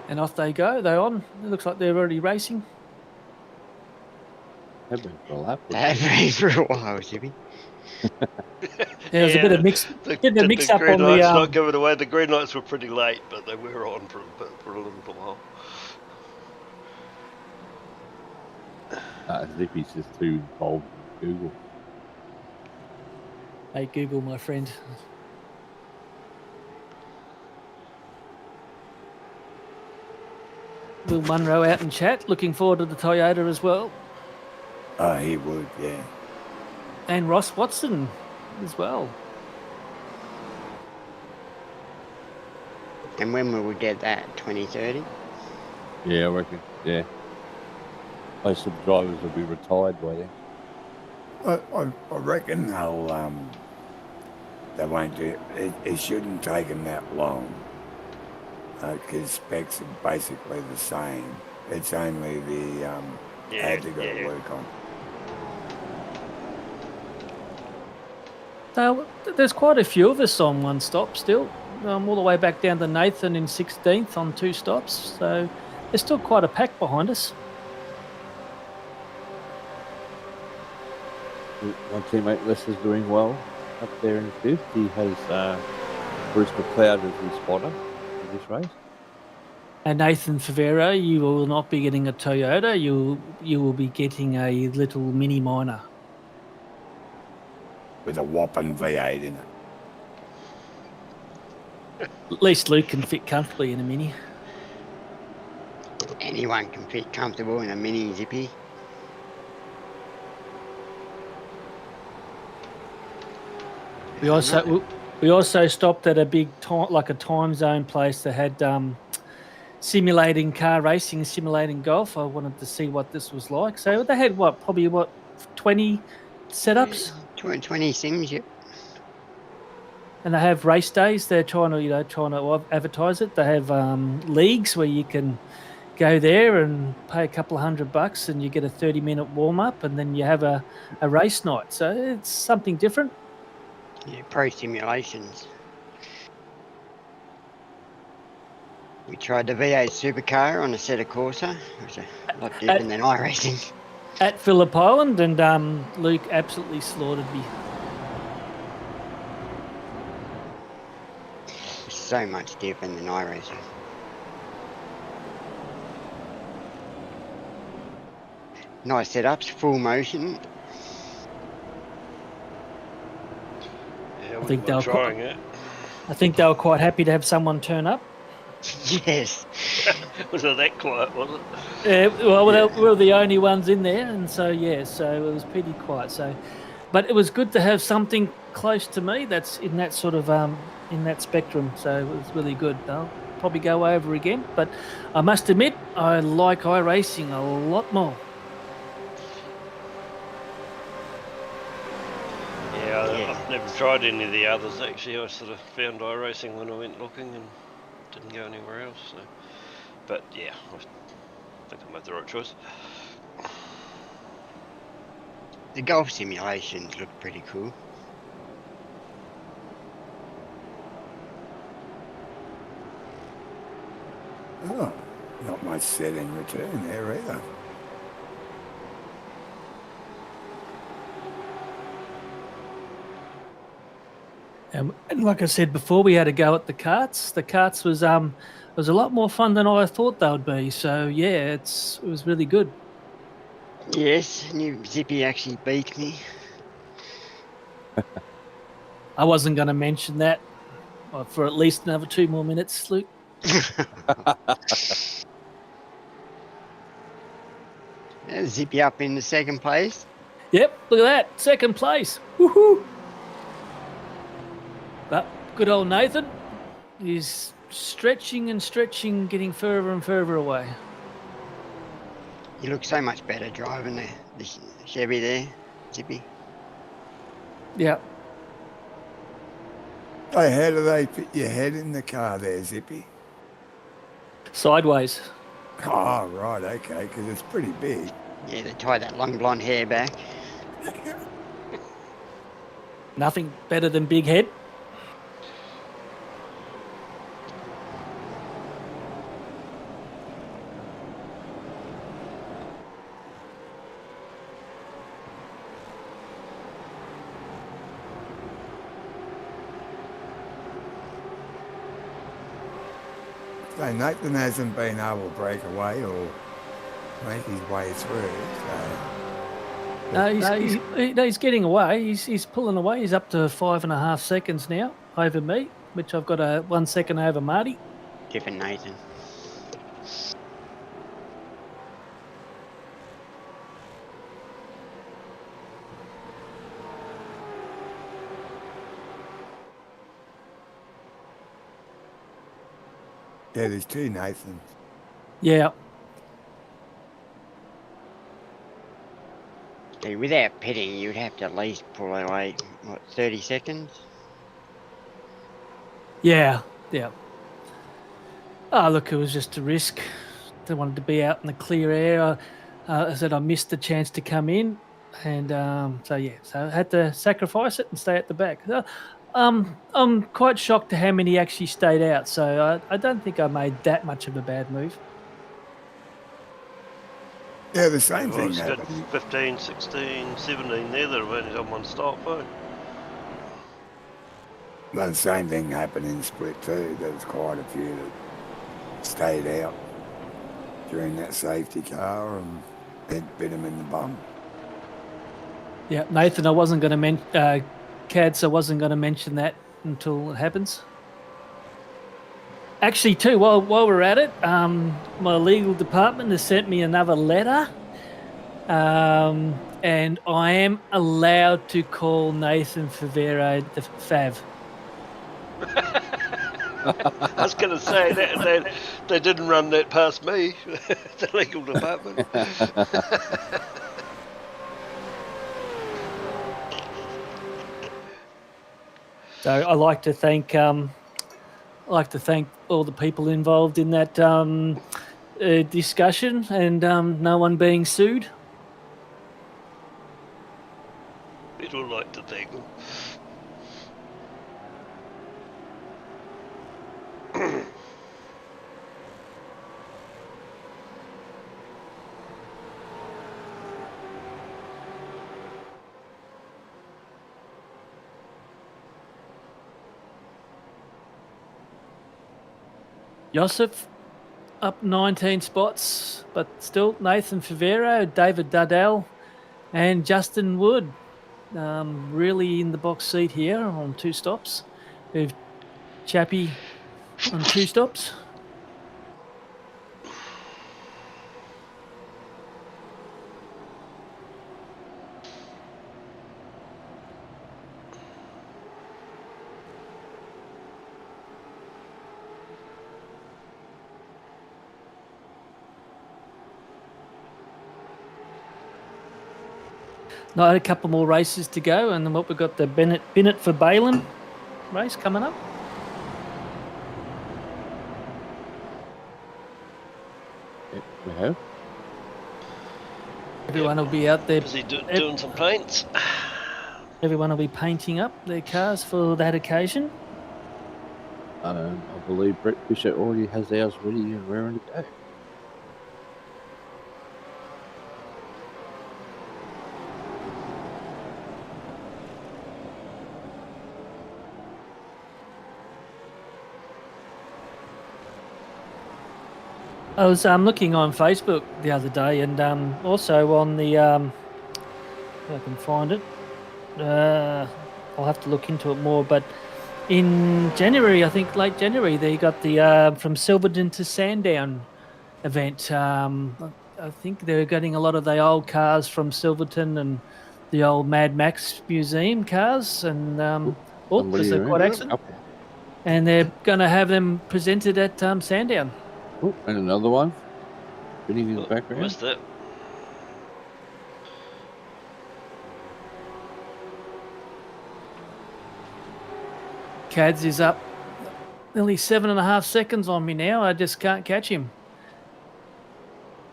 And off they go. They're on. It looks like they're already racing. Have been for a lap. They have been for a while, Zippy. There's a bit of mix, The up green on the. lights not given away. The green lights were pretty late, but they were on for a little while. Zippy's just too involved in Google. Hey, Google, my friend. Will Munro out in chat. Looking forward to the Toyota as well. He would, yeah. And Ross Watson as well. And when will we get that? 2030? Yeah, I reckon. Yeah. Most of the drivers will be retired by then. I reckon they won't do it. It shouldn't take them that long because specs are basically the same. It's only the ad they've got to work on. There's quite a few of us on one stop still. All the way back down to Nathan in 16th on 2 stops. So there's still quite a pack behind us. My teammate Les is doing well up there in 5th. He has Bruce McLeod as his spotter for this race. And Nathan Favero, you will not be getting a Toyota. You will be getting a little mini minor. With a whopping V8 in it. At least Luke can fit comfortably in a mini. Anyone can fit comfortable in a mini, Zippy. We also stopped at a big time zone place that had simulating car racing, simulating golf. I wanted to see what this was like. So they had probably 20 setups. 20 sims, yep. And they have race days. They're trying to advertise it. They have leagues where you can go there and pay a couple of $100 and you get a 30-minute warm up, and then you have a race night. So it's something different. Yeah, pro simulations. We tried the V8 supercar on a set of Corsa. It was a lot different than iRacing. At Phillip Island, and Luke absolutely slaughtered me. It's so much different than iRacing. Nice setups, full motion. Yeah, I think they were trying it. I think they were quite happy to have someone turn up. Yes. Was it that quiet, was it? We were the only ones in there, and so it was pretty quiet. So, but it was good to have something close to me that's in that sort of in that spectrum. So it was really good. I'll probably go over again, but I must admit I like iRacing a lot more. Yeah, I've never tried any of the others actually. I sort of found iRacing when I went looking and didn't go anywhere else. So, but yeah, I think I made the right choice. The golf simulations look pretty cool. Oh, not much set in return there either. And like I said before, we had a go at the karts. The karts was a lot more fun than I thought they would be. So yeah, it was really good. Yes, new Zippy actually beat me. I wasn't going to mention that for at least another 2 more minutes, Luke. Zippy up in the second place. Yep, look at that, second place. Woohoo! But good old Nathan is stretching and stretching, getting further and further away. You look so much better driving the Chevy there, Zippy. Yeah. Hey, how do they fit your head in the car there, Zippy? Sideways. Oh, right, okay, because it's pretty big. Yeah, they tie that long blonde hair back. Nothing better than big head. So Nathan hasn't been able to break away or make his way through. So No, he's getting away. He's pulling away. He's up to 5.5 seconds now over me, which I've got a 1 second over Marty. Different Nathan. yeah, there's two Nathans. Yeah. See, without pitting, you'd have to at least pull away, 30 seconds? Yeah. Oh, look, it was just a risk. They wanted to be out in the clear air. I said I missed the chance to come in. And so I had to sacrifice it and stay at the back. I'm quite shocked to how many actually stayed out. So I don't think I made that much of a bad move. Yeah, the same Well, thing it's got happened. 15, 16, 17 there that have only done one stop, eh? The same thing happened in Split too. There was quite a few that stayed out during that safety car and it bit them in the bum. Yeah, Nathan, I wasn't going to mention, Cads, I wasn't going to mention that until it happens. Actually, too, while we're at it, my legal department has sent me another letter, and I am allowed to call Nathan Favero the Fav. I was going to say that they didn't run that past me, the legal department. So I like to thank all the people involved in that discussion, and no one being sued. We'd all like to thank them. Joseph up 19 spots, but still Nathan Favero, David Dyall, and Justin Wood really in the box seat here on 2 stops. We've Chappie on 2 stops. Now, a couple more races to go, and then we've got the Bennett for Balin race coming up. We have. Everyone will be out there. Busy doing some paints. Everyone will be painting up their cars for that occasion. I believe Brett Fisher already has ours ready and raring to go. I was looking on Facebook the other day, and also on the if I can find it. I'll have to look into it more. But in January, I think late January, they got the from Silverton to Sandown event. I think they're getting a lot of the old cars from Silverton and the old Mad Max Museum cars, and there's a quad accident, and they're going to have them presented at Sandown. Oh, and another one. Spinning in the background. What's that? Cads is up nearly 7.5 seconds on me now. I just can't catch him.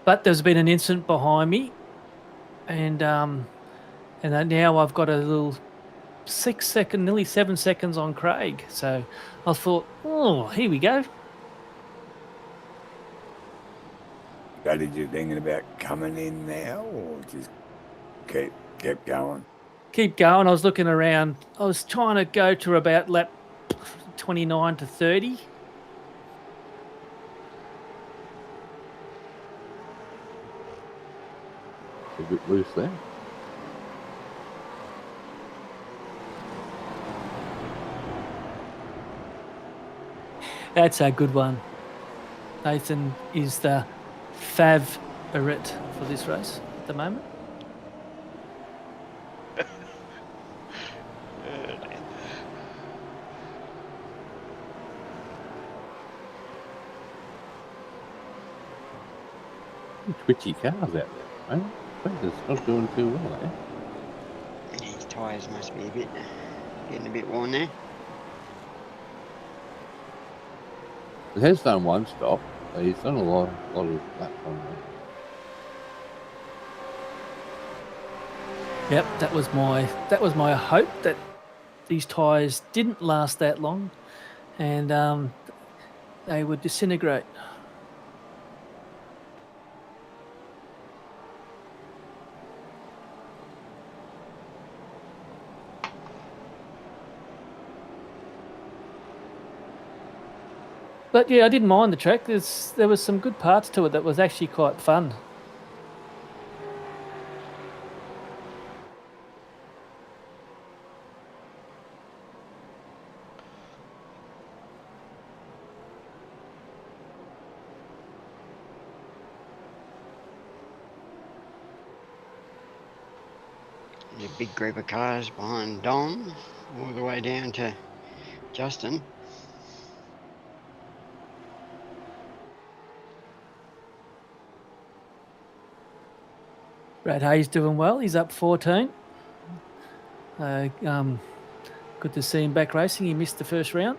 But there's been an incident behind me, and now I've got a little 6 second, nearly 7 seconds on Craig. So I thought, oh, here we go. So did you thinking about coming in now, or just keep going? Keep going. I was looking around. I was trying to go to about lap 29 to 30. A bit loose there. That's a good one. Nathan is the favourite for this race at the moment. Twitchy cars out there, right? It's not doing too well, eh? His tyres must be getting a bit worn there. It has done one stop. So he's done a lot of laps on there. Yep, that was my hope that these tyres didn't last that long, and they would disintegrate. But yeah, I didn't mind the track. There was some good parts to it that was actually quite fun. There's a big group of cars behind Dom, all the way down to Justin. Brad Hayes doing well. He's up 14. Good to see him back racing. He missed the first round.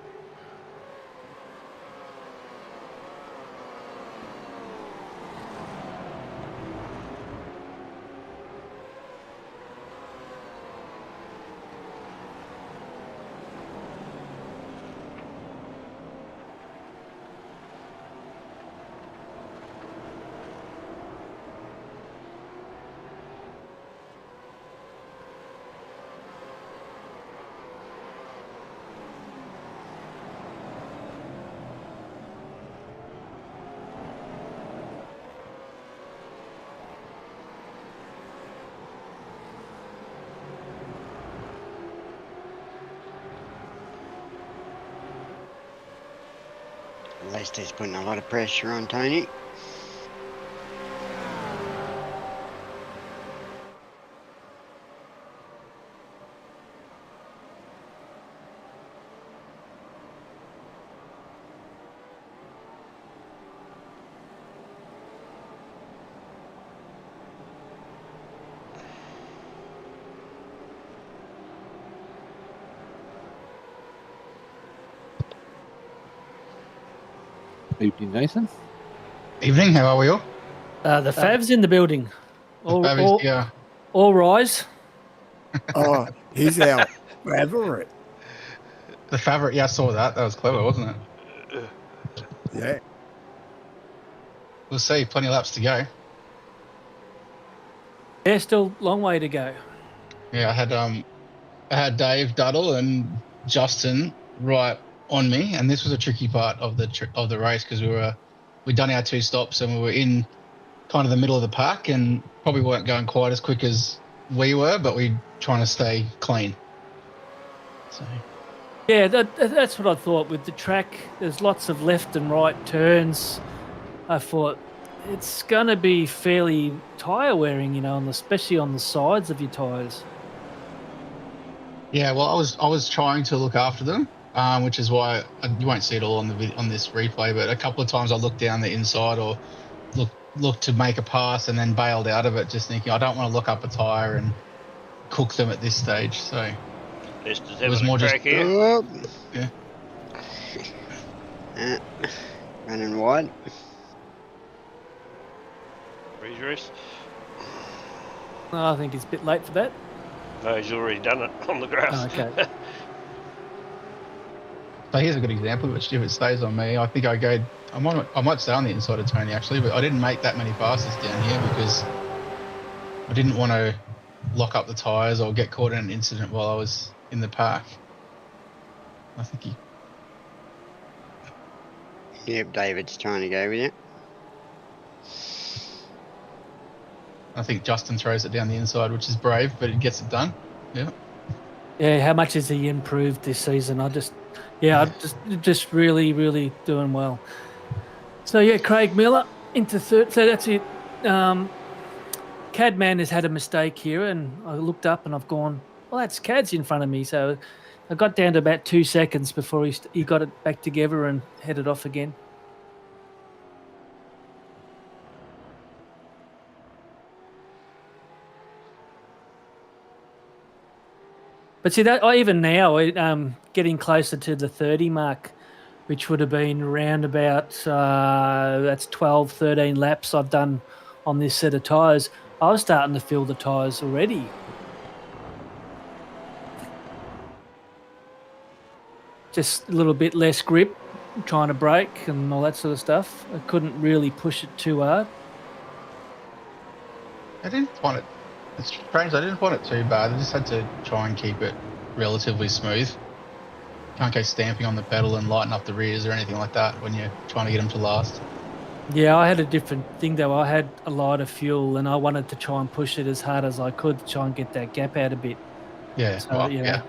Leicester's putting a lot of pressure on Tony. Evening, Nathan. Evening, how are we all? The Fav's in the building. Yeah. All rise. Oh, he's our favorite. The favorite, yeah, I saw that. That was clever, wasn't it? Yeah. We'll see. Plenty of laps to go. There's still a long way to go. Yeah, I had Dave, Dyall, and Justin right on me, and this was a tricky part of the race because we'd done our 2 stops and we were in kind of the middle of the pack and probably weren't going quite as quick as we were, but we're trying to stay clean. So. Yeah, that's what I thought. With the track, there's lots of left and right turns. I thought it's going to be fairly tyre wearing, especially on the sides of your tyres. Yeah, well, I was trying to look after them, which is why you won't see it all on this replay. But a couple of times I looked down the inside or look to make a pass and then bailed out of it, just thinking I don't want to look up a tyre and cook them at this stage. So it was more just here. Oh. Yeah. Running wide. Matthew's race. I think it's a bit late for that. No, he's already done it on the grass. Oh, okay. So here's a good example, which if it stays on me, I think I might stay on the inside of Tony actually, but I didn't make that many passes down here because I didn't want to lock up the tyres or get caught in an incident while I was in the pack. I think Yep, David's trying to go with you. Justin throws it down the inside, which is brave, but it gets it done. Yeah. Yeah, how much has he improved this season? I'm just really, really doing well. So yeah, Craig Miller into third. So that's it. Cadman has had a mistake here, and I looked up and I've gone, well, that's Cad's in front of me. So I got down to about 2 seconds before he got it back together and headed off again. But see that even now, getting closer to the 30 mark, which would have been around about that's 12, 13 laps I've done on this set of tyres. I was starting to feel the tyres already. Just a little bit less grip, trying to brake and all that sort of stuff. I couldn't really push it too hard. I didn't find it. It's strange. I didn't find it too bad. I just had to try and keep it relatively smooth. Can't go stamping on the pedal and lighten up the rears or anything like that when you're trying to get them to last. Yeah, I had a different thing though. I had a lot of fuel and I wanted to try and push it as hard as I could to try and get that gap out a bit. Yeah. So, well, yeah. yeah.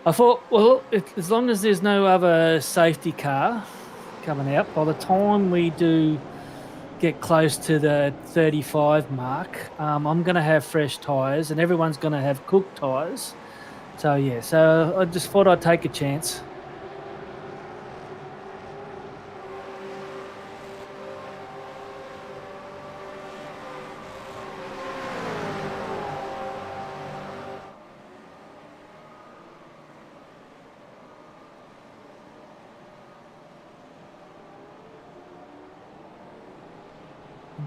I thought, well, as long as there's no other safety car coming out, by the time we do get close to the 35 mark, I'm going to have fresh tyres and everyone's going to have cooked tyres. So, yeah, so I just thought I'd take a chance.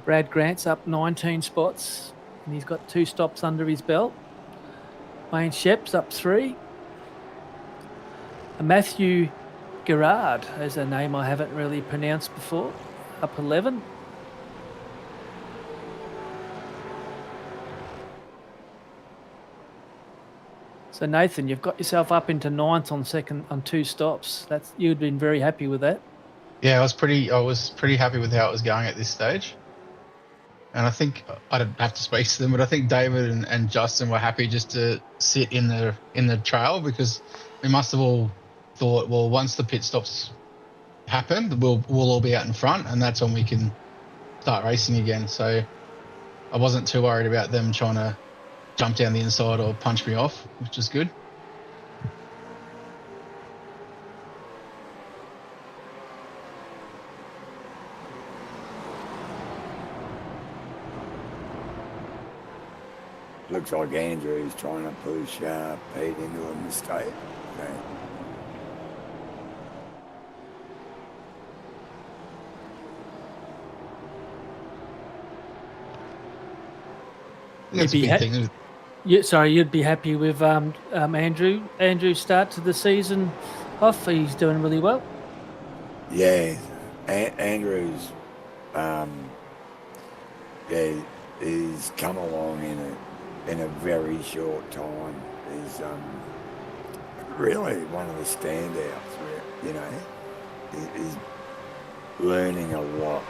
Brad Grant's up 19 spots and he's got 2 stops under his belt. Wayne Shepp's up 3. And Matthew Gerard is a name I haven't really pronounced before, up 11. So Nathan, you've got yourself up into 9th on 2 stops. You'd been very happy with that. Yeah, I was pretty happy with how it was going at this stage. And I think I don't have to speak to them, but I think David and Justin were happy just to sit in the trail because we must have all thought, well, once the pit stops happen, we'll all be out in front, and that's when we can start racing again. So I wasn't too worried about them trying to jump down the inside or punch me off, which is good. Looks like Andrew's trying to push Pete into a mistake. Okay. That's a big thing. You'd be happy with Andrew. Andrew's start to the season off. He's doing really well. Yeah, Andrew's, he's come along in a very short time. He's really one of the standouts. You know, he's learning a lot.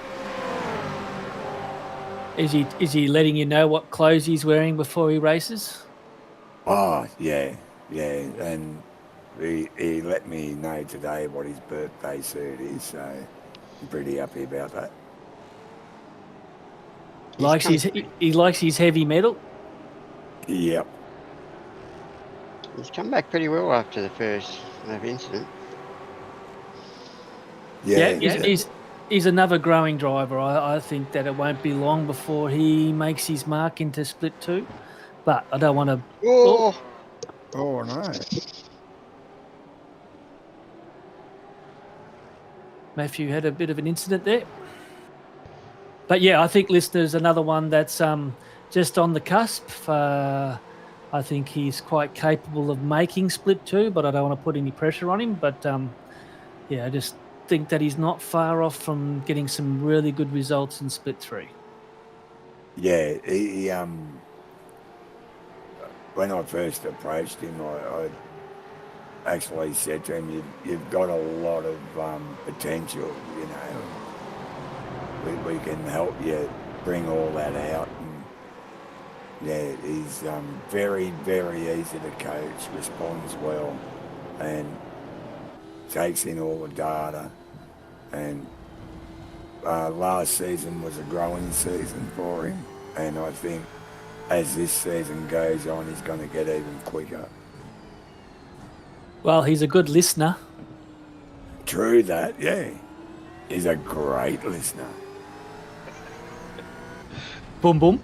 Is he letting you know what clothes he's wearing before he races? Oh, yeah, and he let me know today what his birthday suit is, so I'm pretty happy about that. He likes his heavy metal. Yep. He's come back pretty well after the first incident. Yeah. He's another growing driver. I think that it won't be long before he makes his mark into Split 2. But I don't want to... Oh, no. Matthew had a bit of an incident there. But yeah, I think listeners, another one that's just on the cusp. I think he's quite capable of making split 2, but I don't want to put any pressure on him. But yeah, I just think that he's not far off from getting some really good results in split 3. Yeah, he when I first approached him, I actually said to him, you've got a lot of potential, you know. We can help you bring all that out. And yeah, he's very, very easy to coach, responds well, and takes in all the data. And last season was a growing season for him, and I think as this season goes on, he's going to get even quicker. Well, he's a good listener. True that, yeah. He's a great listener. Boom, boom.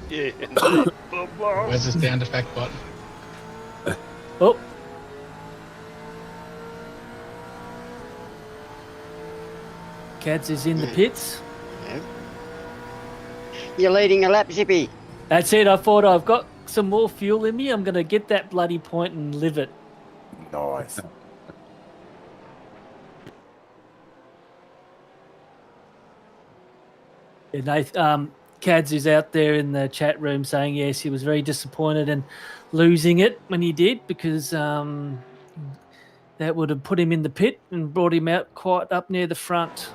Yeah, indeed. Where's the sound effect button? Oh. Cads is in the pits. Yep. You're leading a lap, Zippy. That's it. I thought I've got some more fuel in me. I'm going to get that bloody point and live it. Nice. Yeah, Cads is out there in the chat room saying, yes, he was very disappointed in losing it when he did, because that would have put him in the pit and brought him out quite up near the front.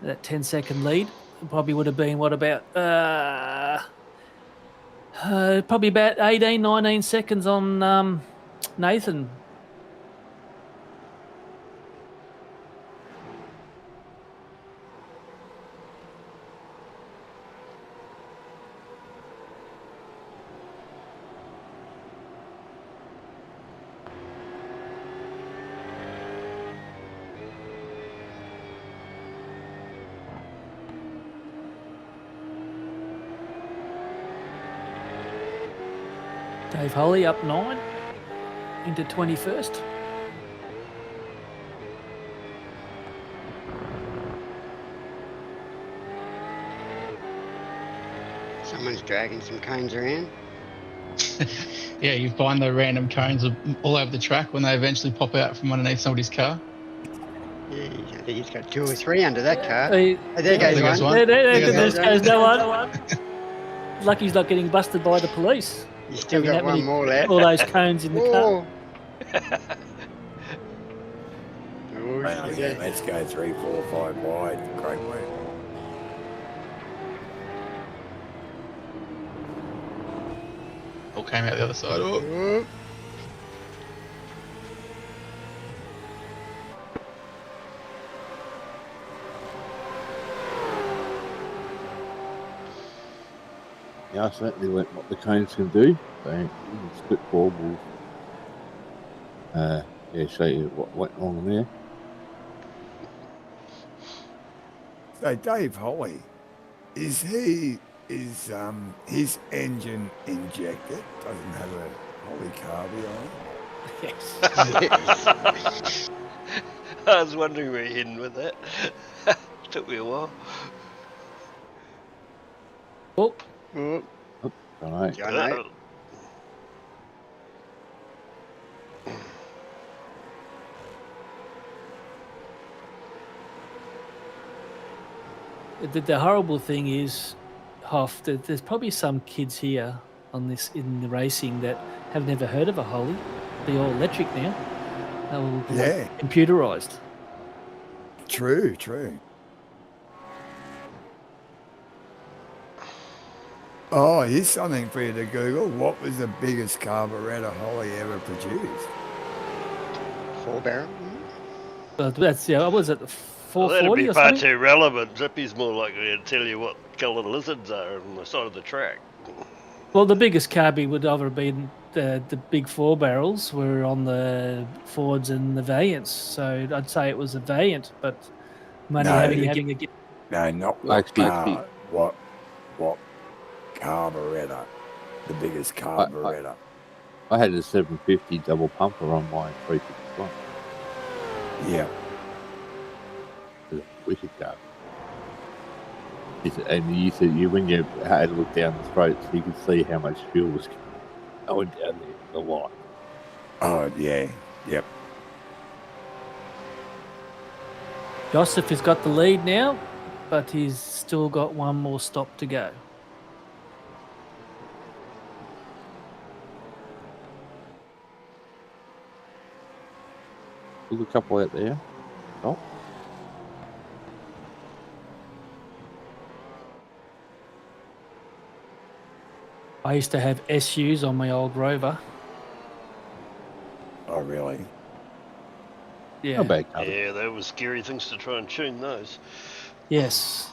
That 10-second lead probably would have been, what, about probably about 18, 19 seconds on Nathan. Dave Holly up 9 into 21st. Someone's dragging some cones around. Yeah, you find the random cones all over the track when they eventually pop out from underneath somebody's car. Yeah, I think he's got 2 or 3 under that car. Hey, Oh, there goes there goes one. one. There's no one. Lucky he's not getting busted by the police. You still Having got that one many- more left. All those cones in the car. Oh. Well, yeah, let's go 3, 4, 5 wide. Great work. All came out the other side. Oh. Oh. Yeah, I certainly learnt what the cones can do. So you can split 4 will show you what went wrong there. So Dave Holly, is his engine injected? Doesn't have a Holly carby on it? Yes. I was wondering where you're heading with that. Took me a while. Oh, Oh. All right. Jono. the horrible thing is, Hoff, that there's probably some kids here on this in the racing that have never heard of a Holly. They're all electric now. They're all Yeah. computerized. True. Oh, here's something for you to Google. What was the biggest carburettor Holly ever produced? 4-barrel. That's I was at the Well, that'd 440 be or far something. too relevant. Zippy's more likely to tell you what colour the lizards are on the side of the track. Well, the biggest carby would either have been the big 4 barrels were on the Fords and the Valiants. So I'd say it was a Valiant, but money No. having a No, not Like what speed. car. What carburettor? The biggest carburettor. I had a 750 double pumper on my 351. Yeah. It was a wicked car. And you said when you had a look down the throats, you could see how much fuel was going down there. A lot. Oh, yeah. Yep. Joseph has got the lead now, but he's still got one more stop to go. There's a couple out there. Oh. I used to have SUs on my old Rover. Oh, really? Yeah. Not bad cover. Yeah, they were scary things to try and tune those. Yes.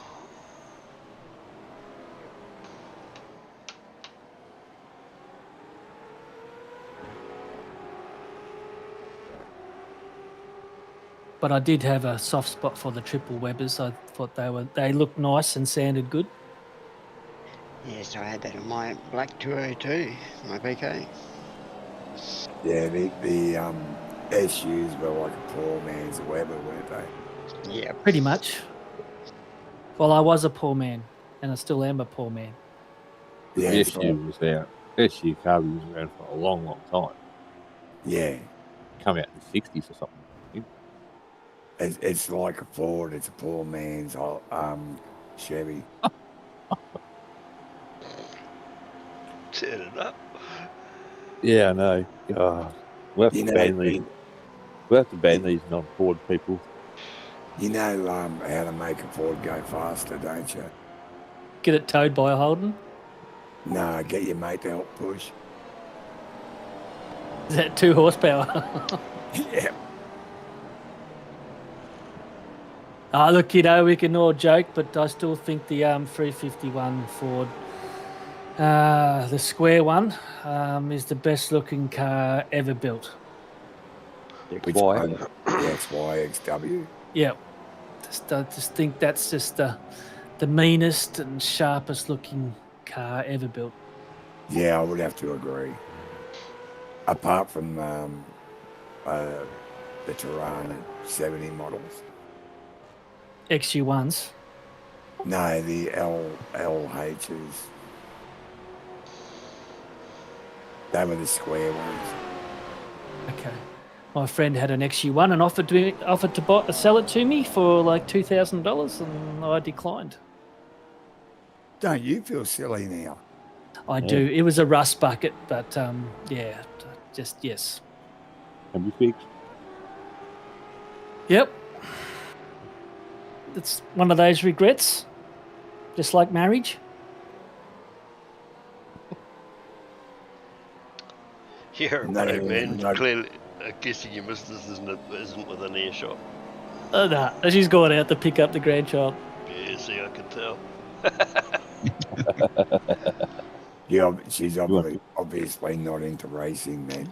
But I did have a soft spot for the triple Webbers. I thought they looked nice and sounded good. Yes, I had that on my black 202, my PK. Yeah, the SUs were like a poor man's Weber, weren't they? Yeah. Pretty much. Well, I was a poor man, and I still am a poor man. Yeah, The it's SU was out. SU Carby was around for a long, long time. yeah. Come out in the 60s or something. I think. It's like a Ford. It's a poor man's Chevy. Turn it up. Yeah, I know. God. We'll have You to know, ban these. We'll have to ban these non-Ford people. you know how to make a Ford go faster, don't you? Get it towed by a Holden. No, get your mate to help push. Is that 2 horsepower? Yeah. Look, we can all joke, but I still think the 351 Ford, the square one, is the best looking car ever built. Which Why? one? Yeah, it's YXW. Yeah. I just think that's just the meanest and sharpest looking car ever built. Yeah, I would have to agree. Apart from the Tirana 70 models. XU1s. No, the LHs. They were the square ones. Okay. My friend had an XU1 and offered to sell it to me for like $2,000, and I declined. Don't you feel silly now? I do. It was a rust bucket, but yeah, just yes. Can be fixed. Yep. It's one of those regrets, just like marriage. You're a No, brave man. no. Clearly, guessing your missus isn't within earshot. Nah, she's gone out to pick up the grandchild. Yeah, see, I can tell. Yeah, she's obviously not into racing then.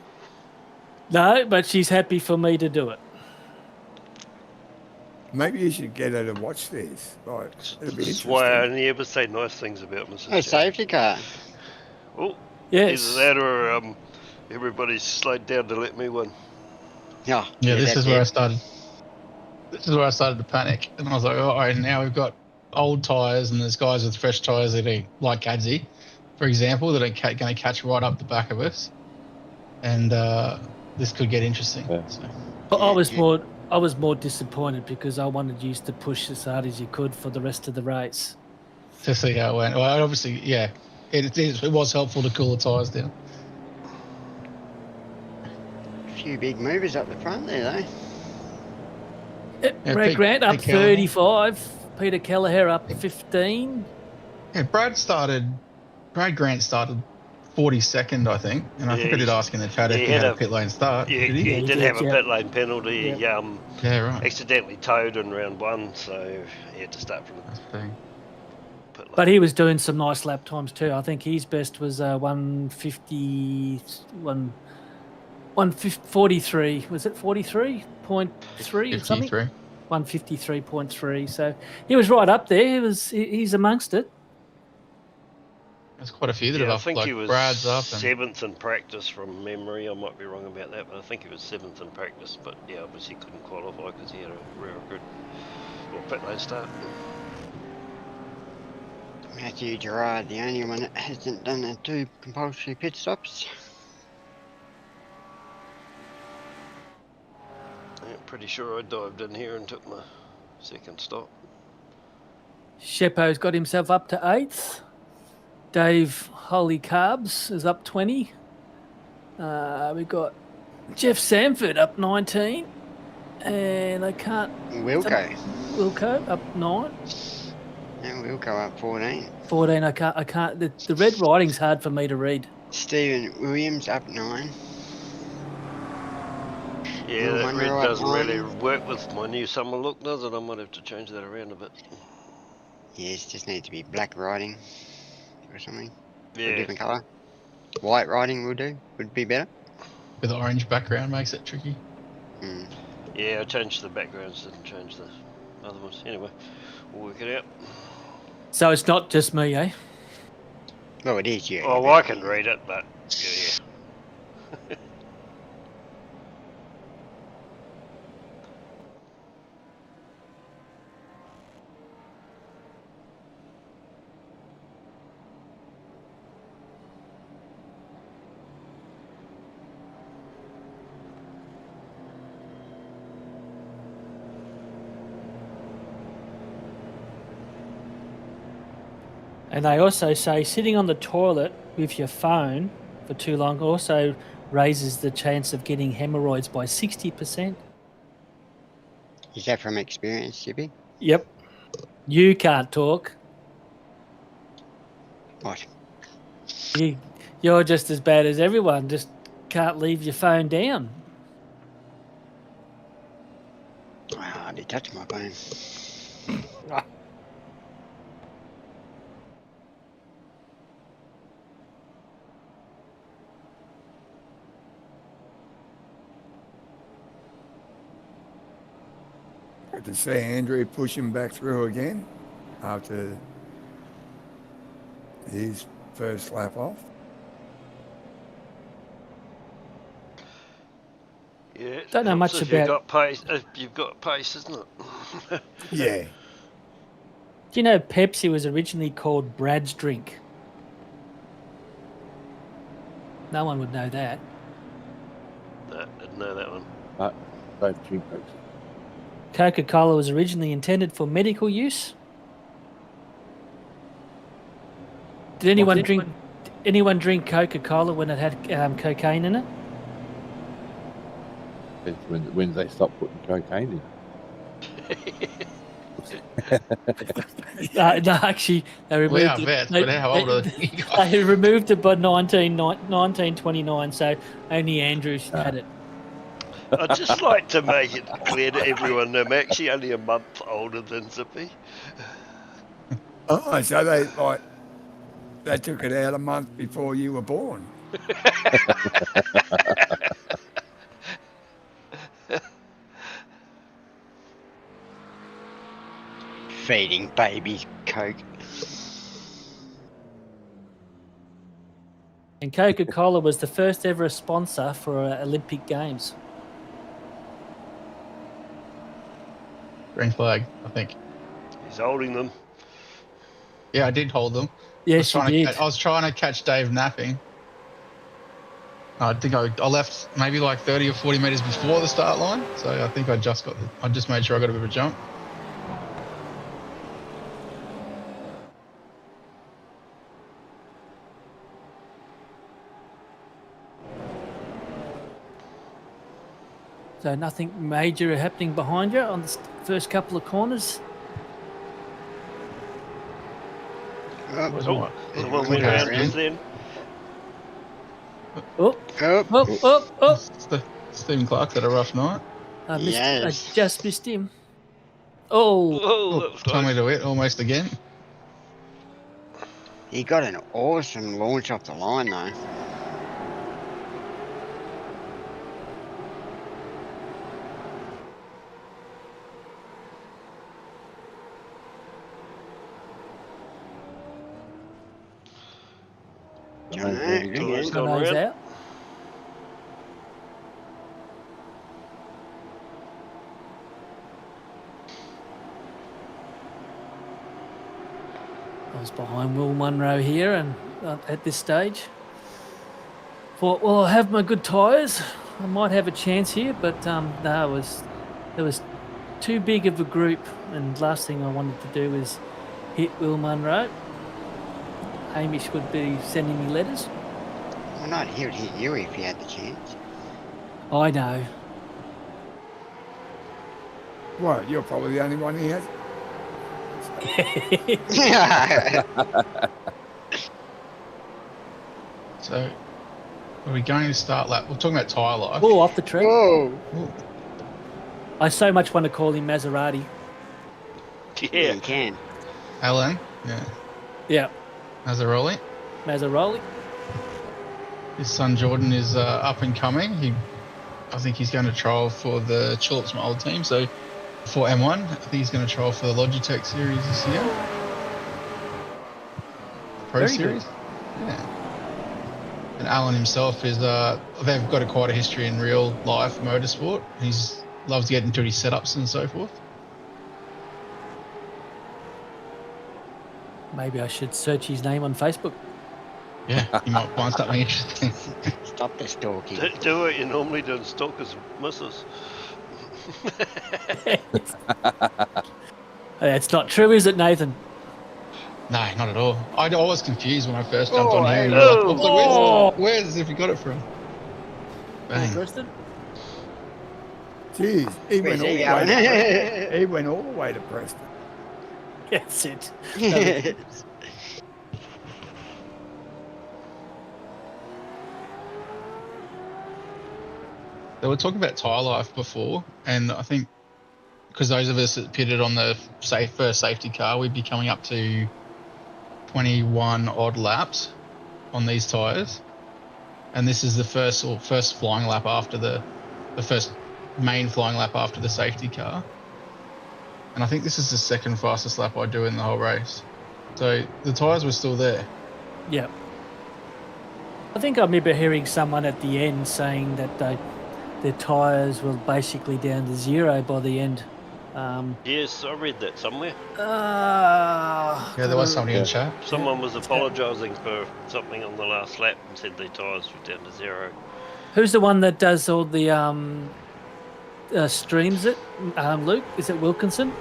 No, but she's happy for me to do it. Maybe you should get her to watch this. Like, it'll be That's why I interesting. only ever say nice things about Mrs. A safety car. Oh, Yes. either that or everybody's slowed down to let me win. Yeah. Yeah, this that's is where I it. started. This is where I started to panic, and I was like, "Oh, right, now we've got old tires, and there's guys with fresh tires that are like Gadzi, for example, that are going to catch right up the back of us, and this could get interesting." Yeah. So, But I was more disappointed because I wanted you to push as hard as you could for the rest of the race. to see how it went. Well, obviously, yeah, it was helpful to cool the tires down. A few big movers up the front there, though. Yeah, Brad Pete- Grant up Pete Kelleher. 35. Peter Kelleher up 15. Yeah, Brad Grant started 42nd, I think, and I think I did ask in the chat if he had a pit lane start. Yeah, Did he? he he did did, have a yeah. pit lane penalty. Yeah. Yeah, right. Accidentally towed in round 1, so he had to start from the That's big. pit lane. But he was doing some nice lap times too. I think his best was 143. Was it 43.3 or something? 53. 153.3. So he was right up there. He's amongst it. There's quite a few that Yeah, I have up. think Like he was Brad's up. And 7th in practice from memory. I might be wrong about that, but I think he was 7th in practice. But yeah, obviously couldn't qualify because he had a real good pit lane start. Matthew Gerard, the only one that hasn't done the 2 compulsory pit stops. Yeah, pretty sure I dived in here and took my second stop. Sheppo's got himself up to 8th. Dave Holy Carbs is up 20. We've got Jeff Sanford up 19. And I can't. Wilco up 9. And Wilco up 14. 14. I can't. The red writing's hard for me to read. Stephen Williams up 9. Yeah, Will that Munro red up doesn't 9. really work with my new summer look, does it? I might have to change that around a bit. Yes, just needs to be black writing or something. Or a Yeah, different colour. White writing will do. Would be better. With the orange background makes it tricky. Mm. yeah, I changed the backgrounds, didn't change the other ones. Anyway, we'll work it out. So it's not just me, eh? Well, it is you. Oh, but I can read it, but yeah. And they also say sitting on the toilet with your phone for too long also raises the chance of getting hemorrhoids by 60%. Is that from experience, Zippy? Yep. You can't talk. What? You're just as bad as everyone. Just can't leave your phone down. Oh, I hardly touch my phone. Good to see Andrew pushing back through again after his first lap off. Yeah, it Don't know helps much if you've about. got pace. If you've got pace, isn't it? Yeah. Do you know Pepsi was originally called Brad's Drink? No one would know that. No, didn't know that one. Don't drink Pepsi. Coca-Cola was originally intended for medical use. Did anyone drink Coca-Cola when it had cocaine in it? It's when they stop putting cocaine in. No, actually, they removed We are it. vets, but how old are you guys? They removed it by 1929, so only Andrews had it. I'd just like to make it clear to everyone I'm actually only a month older than Zippy. Oh, so they took it out a month before you were born. Feeding babies Coke. And Coca-Cola was the first ever sponsor for Olympic Games. Green flag, I think. He's holding them. Yeah, I did hold them. Yes, you did. I was trying to catch Dave napping. I think I left maybe like 30 or 40 metres before the start line. So I think I just made sure I got a bit of a jump. So nothing major happening behind you on the first couple of corners. Oh, the one went around just then. Oh. It's the Stephen Clark's had a rough night. I Yes. just missed him. Oh. Oh, that was Tommy close. DeWitt almost again. He got an awesome launch off the line, though. John's gone Jono's round. out. was behind Will Munro here, and at this stage, thought, well, I have my good tyres. I might have a chance here, but no, it was too big of a group, and last thing I wanted to do was hit Will Munro. Hamish would be sending me letters. Well, not he would hit you if he had the chance. I know. Well, you're probably the only one he has. So, are we going to start lap? We're talking about tyre life. Oh, off the track. Whoa. I so much want to call him Maserati. Yeah, you can. Alan, yeah. Yeah, Mazzaroli. Maserati. His son Jordan is up and coming. I think he's going to trial for the Tulips, my old team. So for M1, I think he's going to trial for the Logitech series this year. Pro Very series. good. Yeah. And Alan himself is they've got quite a history in real life motorsport. He's loves getting into his setups and so forth. Maybe I should search his name on Facebook. Yeah, you might find something interesting. Stop the stalking. Do what you normally do and stalk his missus. It's not true, is it, Nathan? No, not at all. I was confused when I first jumped on here. And Oh, like, where's if you got it from? Bang. Interested? Jeez, he Where's went, all he the going? way to, he went all the way to Preston. That's it. They were talking about tyre life before, and I think because those of us that pitted on the first safety car, we'd be coming up to 21 odd laps on these tyres, and this is the first flying lap after the first main flying lap after the safety car, and I think this is the second fastest lap I do in the whole race. So the tyres were still there. Yeah. I think I remember hearing someone at the end saying that their tyres were basically down to zero by the end. Yes, I read that somewhere. Yeah, there was somebody in chat. Someone was apologising for something on the last lap and said their tyres were down to zero. Who's the one that does all the streams it? Luke? Is it Wilkinson?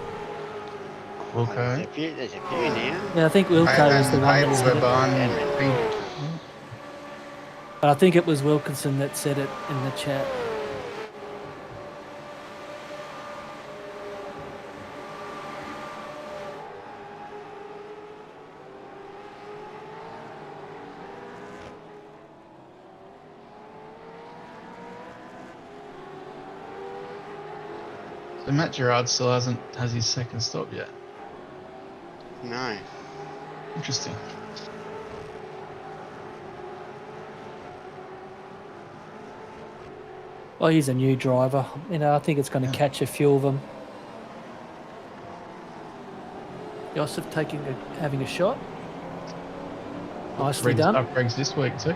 Okay. There's a few now. Yeah, I think Wilco was the one that said it. But I think it was Wilkinson that said it in the chat. So Matt Gerard still has his second stop yet. No. Interesting. Well, he's a new driver. I think it's going to catch a few of them. Joseph having a shot. Nicely done. Upgrades this week too.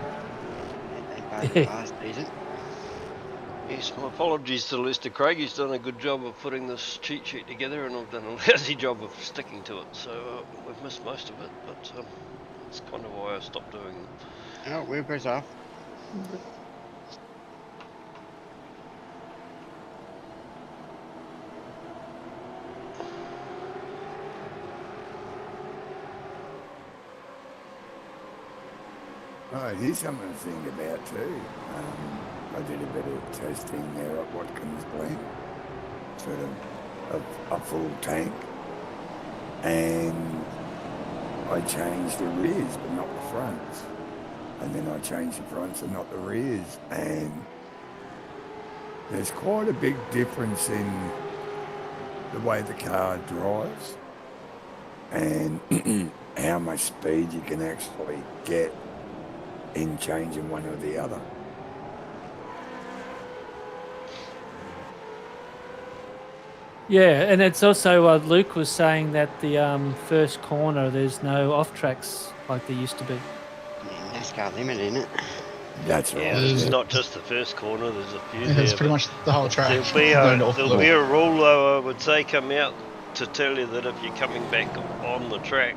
Last season. Yes, my apologies to Lester Craig. He's done a good job of putting this cheat sheet together, and I've done a lousy job of sticking to it. So we've missed most of it, but that's kind of why I stopped doing them. Oh, Wilbur's off. Oh, here's something to think about too. I did a bit of testing there at Watkins Glen, sort of a full tank, and I changed the rears but not the fronts, and then I changed the fronts and not the rears, and there's quite a big difference in the way the car drives and how much speed you can actually get in changing one or the other. Yeah, and it's also Luke was saying that the first corner there's no off tracks like there used to be. Yeah, NASCAR limit, isn't it? That's right. Yeah, it's not just the first corner. There's a few there. It's pretty much the whole track. There'll be a rule, though, I would say, come out to tell you that if you're coming back on the track,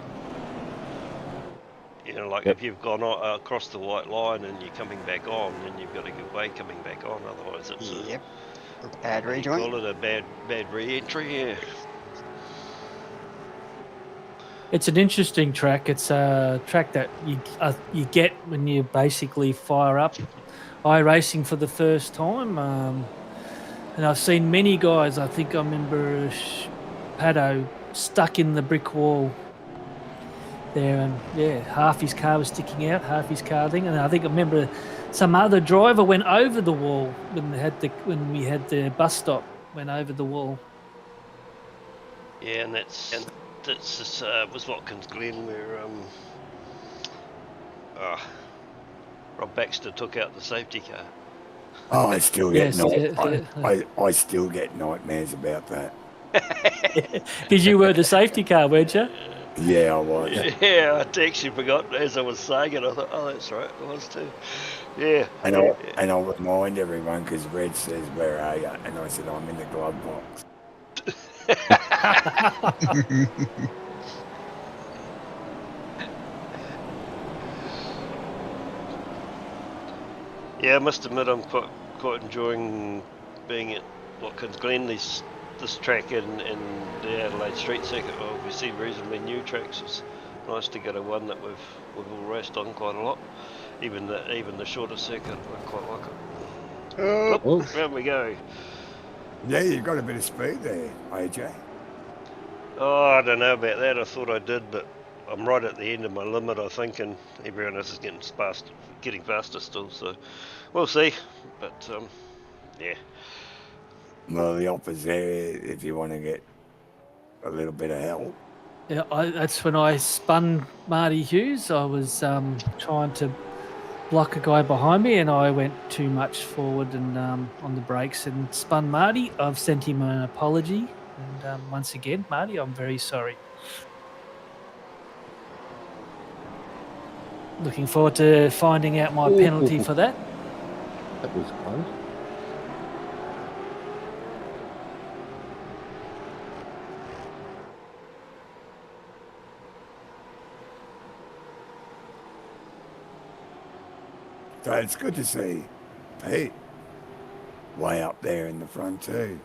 You know, like Yep. if you've gone across the white line and you're coming back on, then you've got to give way coming back on. Otherwise, it's Yep. Bad what do you rejoin. call it, a bad re-entry. Yeah. It's an interesting track. It's a track that you get when you basically fire up iRacing for the first time. And I've seen many guys. I think I remember Paddo stuck in the brick wall there, and yeah, half his car was sticking out, half his car thing. And I think I remember some other driver went over the wall when we had the bus stop. Went over the wall. Yeah, and that's just, was Watkins Glen where Rob Baxter took out the safety car. Oh, I still get Yes, I still get nightmares about that. because you were the safety car, weren't you? Yeah, I was. Yeah, I actually forgot as I was saying it. I thought, oh, that's right, I was too. Yeah. And I'll remind everyone because Red says, "Where are you?" And I said, "I'm in the glove box." Yeah, I must admit I'm quite enjoying being at Watkins Glen. This track in the Adelaide Street Circuit, obviously reasonably new tracks. It's nice to go to one that we've all raced on quite a lot. Even the shorter circuit, I quite like it. Oh. Round we go. Yeah, you've got a bit of speed there, AJ. Oh, I don't know about that. I thought I did, but I'm right at the end of my limit, I think, and everyone else is getting faster still. So we'll see. But yeah. Well, the offer's there if you want to get a little bit of help. Yeah, that's when I spun Marty Hughes. I was trying to block a guy behind me, and I went too much forward and on the brakes and spun Marty. I've sent him an apology, and once again, Marty, I'm very sorry. Looking forward to finding out my penalty for that. That was close. So it's good to see Pete way up there in the front too,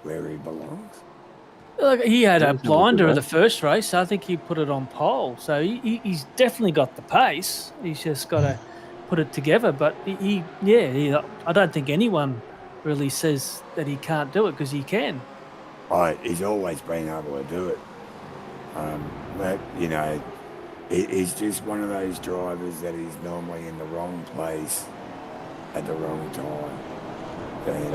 where he belongs. Look, he had a That was blinder good, of the first race. I think he put it on pole. So he's definitely got the pace. He's just got to put it together. But I don't think anyone really says that he can't do it because he can. He's always been able to do it. But, you know, he's just one of those drivers that is normally in the wrong place at the wrong time. And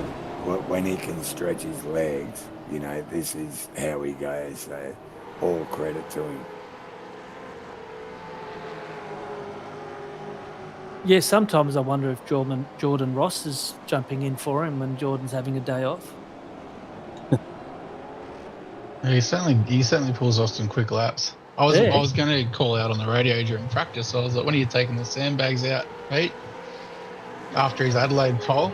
when he can stretch his legs, you know, this is how he goes. So all credit to him. Yeah, sometimes I wonder if Jordan Ross is jumping in for him when Jordan's having a day off. He certainly pulls off some quick laps. I was going to call out on the radio during practice. So I was like, when are you taking the sandbags out, Pete? After his Adelaide pole?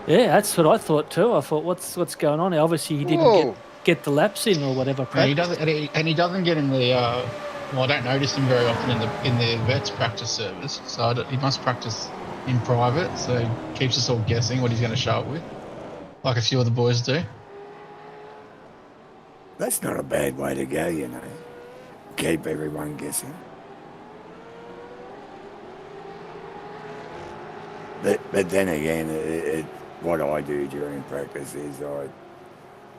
Yeah, that's what I thought too. I thought, what's going on? Obviously, he didn't get the laps in or whatever. Yeah, he doesn't get in the. Well, I don't notice him very often in the vets practice service. So he must practice in private. So he keeps us all guessing what he's going to show up with, like a few of the boys do. That's not a bad way to go, you know. Keep everyone guessing. But then again, what I do during practice is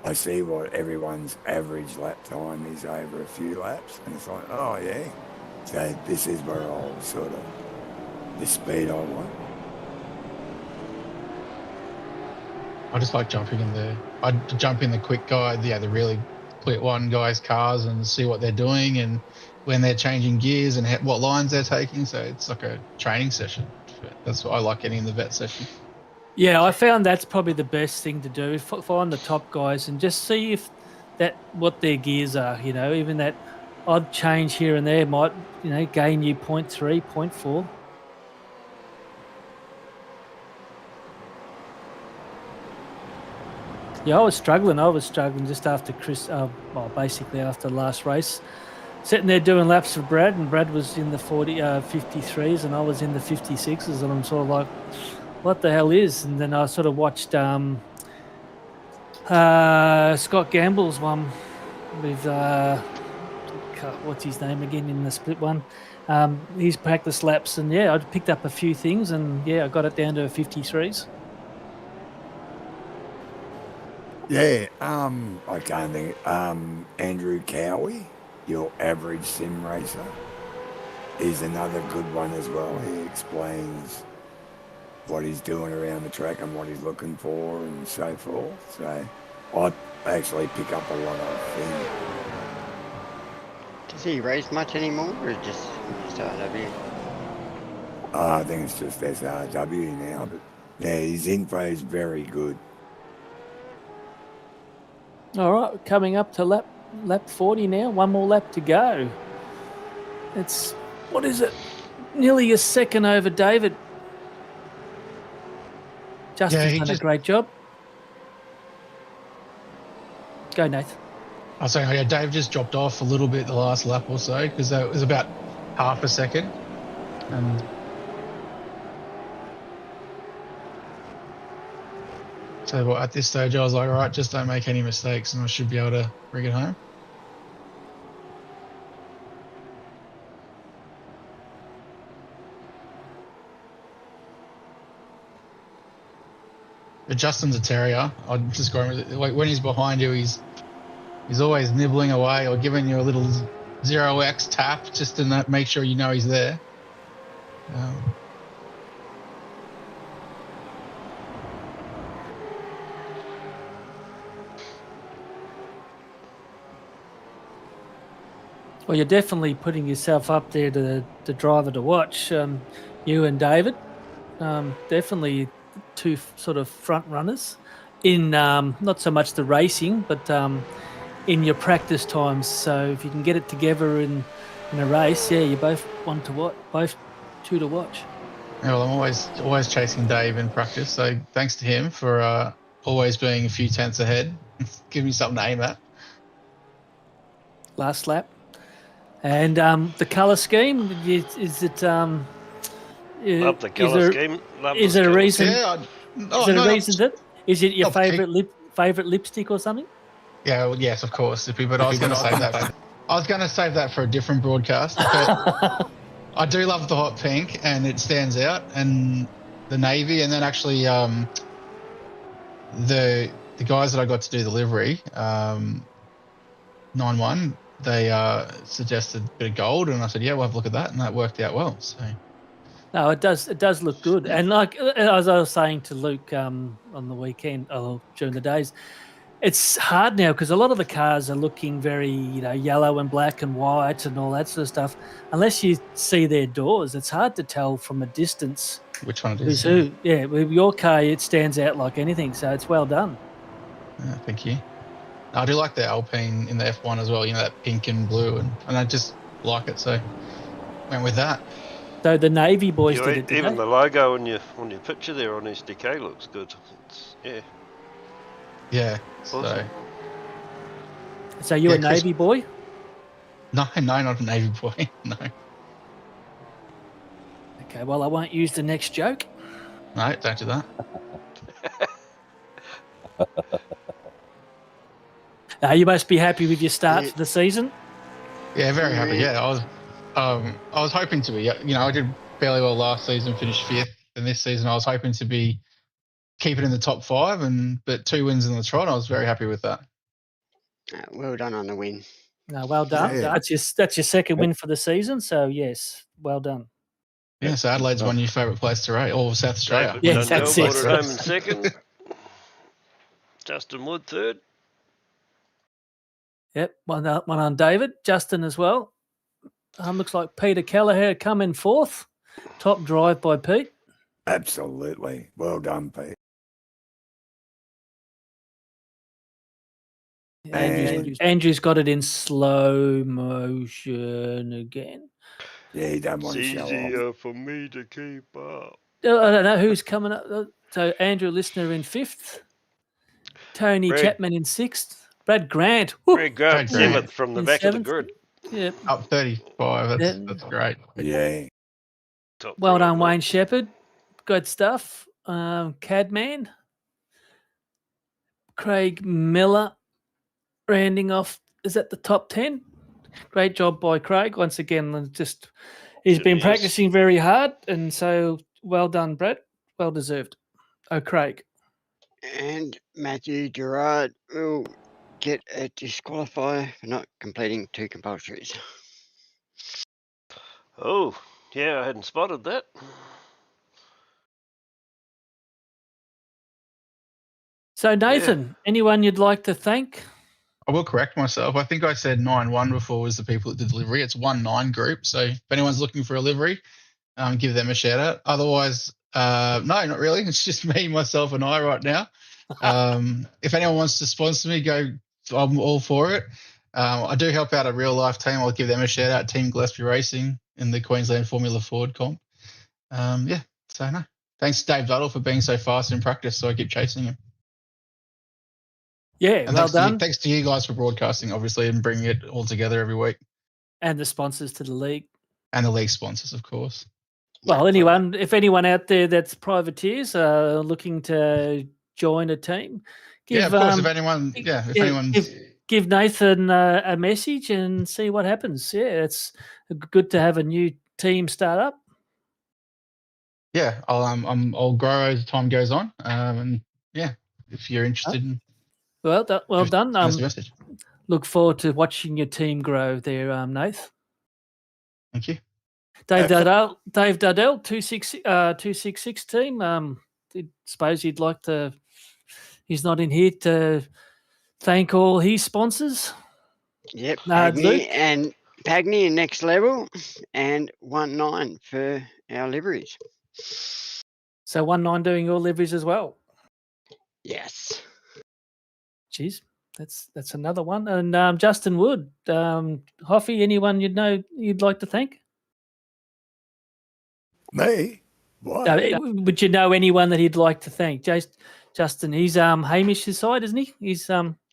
I see what everyone's average lap time is over a few laps, and it's like, oh yeah, so this is where I'll sort of the speed I want. I just like jumping in the. I jump in the quick guy, the really quick one guys' cars and see what they're doing and when they're changing gears and what lines they're taking. So it's like a training session. That's what I like getting in the vet session. Yeah, I found that's probably the best thing to do. Find the top guys and just see what their gears are. You know, even that odd change here and there might, you know, gain you 0.3, 0.4. Yeah, I was struggling just after basically after the last race. sitting there doing laps for Brad, and Brad was in the 53s, and I was in the 56s, and I'm sort of like, what the hell is? And then I sort of watched Scott Gamble's one with what's his name again in the split one. His practice laps, and I picked up a few things, and I got it down to 53s. Yeah, I can't think. Andrew Cowie, your average sim racer, is another good one as well. He explains what he's doing around the track and what he's looking for and so forth. So I actually pick up a lot of things. Does he race much anymore, or just RW? I think it's just SRW now, but yeah, his info is very good. All right, coming up to lap 40 now. One more lap to go. It's, what is it? Nearly a second over David. Justin's done a great job. Go, Nath. I was saying, Dave just dropped off a little bit the last lap or so because it was about half a second. And so at this stage, I was like, all right, just don't make any mistakes and I should be able to bring it home. But Justin's a terrier. I'm just going with it. Like when he's behind you, he's always nibbling away or giving you a little 0x tap just to make sure you know he's there. Well, you're definitely putting yourself up there to the driver to watch. You and David, definitely two sort of front runners in not so much the racing, but in your practice times. So if you can get it together in a race, you both want to watch, both two to watch. Yeah, well, I'm always chasing Dave in practice. So thanks to him for always being a few tenths ahead. Give me something to aim at. Last lap. And the colour scheme, is it... Love the colour scheme. Is there a reason? Yeah, is it your favourite lipstick or something? Yeah, well, yes, of course. But I was going to save that. I was going to save that for a different broadcast. But I do love the hot pink, and it stands out, and the navy, and then actually the guys that I got to do the livery, 9-1. They suggested a bit of gold, and I said, "Yeah, we'll have a look at that," and that worked out well. So, no, it does look good. And like as I was saying to Luke on the weekend, during the days, it's hard now because a lot of the cars are looking very, yellow and black and white and all that sort of stuff. Unless you see their doors, it's hard to tell from a distance which one it is. Who's who? Yeah, with your car, it stands out like anything. So it's well done. Thank you. I do like the Alpine in the F1 as well, that pink and blue, and I just like it, so went with that. So the Navy boys did it today. Even the logo on your picture there on SDK looks good. Yeah. Awesome. So you're a Navy boy? No, not a Navy boy, no. Okay, well, I won't use the next joke. No, don't do that. You must be happy with your start to the season. Yeah, very happy. Yeah, I was hoping to be. I did fairly well last season, finished 5th, and this season I was hoping to keep it in the top 5, but 2 wins in the trot. I was very happy with that. Well done on the win. No, well done. Yeah. That's your second win for the season. So yes, well done. Yeah, so Adelaide's my new favourite place to race, all of South Australia. Yes, that's it. Home in second. Justin Wood third. Yep, one on David. Justin as well. Looks like Peter Kelleher come in 4th. Top drive by Pete. Absolutely. Well done, Pete. Andrew's got it in slow motion again. Yeah, he don't want to show off. It's easier for me to keep up. I don't know who's coming up. So Andrew Listener in 5th. Tony Chapman in 6th. Brad Grant. Brad Grant 7th from the back of the grid. Yeah. Up 35. That's great. Yeah. Top Well three, done, mate. Wayne Shepherd. Good stuff. Cadman. Craig Miller rounding off is at the top 10. Great job by Craig. Once again, he's been Yes. practicing very hard, and so well done, Brett. Well deserved. Oh, Craig. And Matthew Gerard will get a disqualifier for not completing 2 compulsories. Oh, yeah, I hadn't spotted that. So, Nathan, anyone you'd like to thank? I will correct myself. I think I said 9-1 before was the people that did delivery. It's 1-9 group. So if anyone's looking for a livery, give them a shout out. Otherwise, no, not really. It's just me, myself, and I right now. If anyone wants to sponsor me, I'm all for it. I do help out a real life team. I'll give them a shout out, Team Gillespie Racing in the Queensland Formula Ford comp. So no. Thanks, Dave Dyall, for being so fast in practice, so I keep chasing him. Yeah, And well done. Thanks to you guys for broadcasting, obviously, and bringing it all together every week. And the sponsors to the league. And the league sponsors, of course. Well, if anyone out there that's privateers looking to join a team, of course. If anyone, give Nathan a message and see what happens. Yeah, it's good to have a new team start up. Yeah, I'll grow as time goes on. And yeah, if you're interested, well done. Message. Look forward to watching your team grow there, Nath. Thank you. Dave Dardell, 266 team. I suppose you'd like to. He's not in here to thank all his sponsors. Yep, Pagny and Next Level, and 19 for our liveries. So 19 doing your liveries as well. Yes. Jeez, that's another one. And Justin Wood, Hoffy, anyone you'd like to thank? Me? What? Would you know anyone that he'd like to thank? Justin, he's Hamish's side, isn't he? He's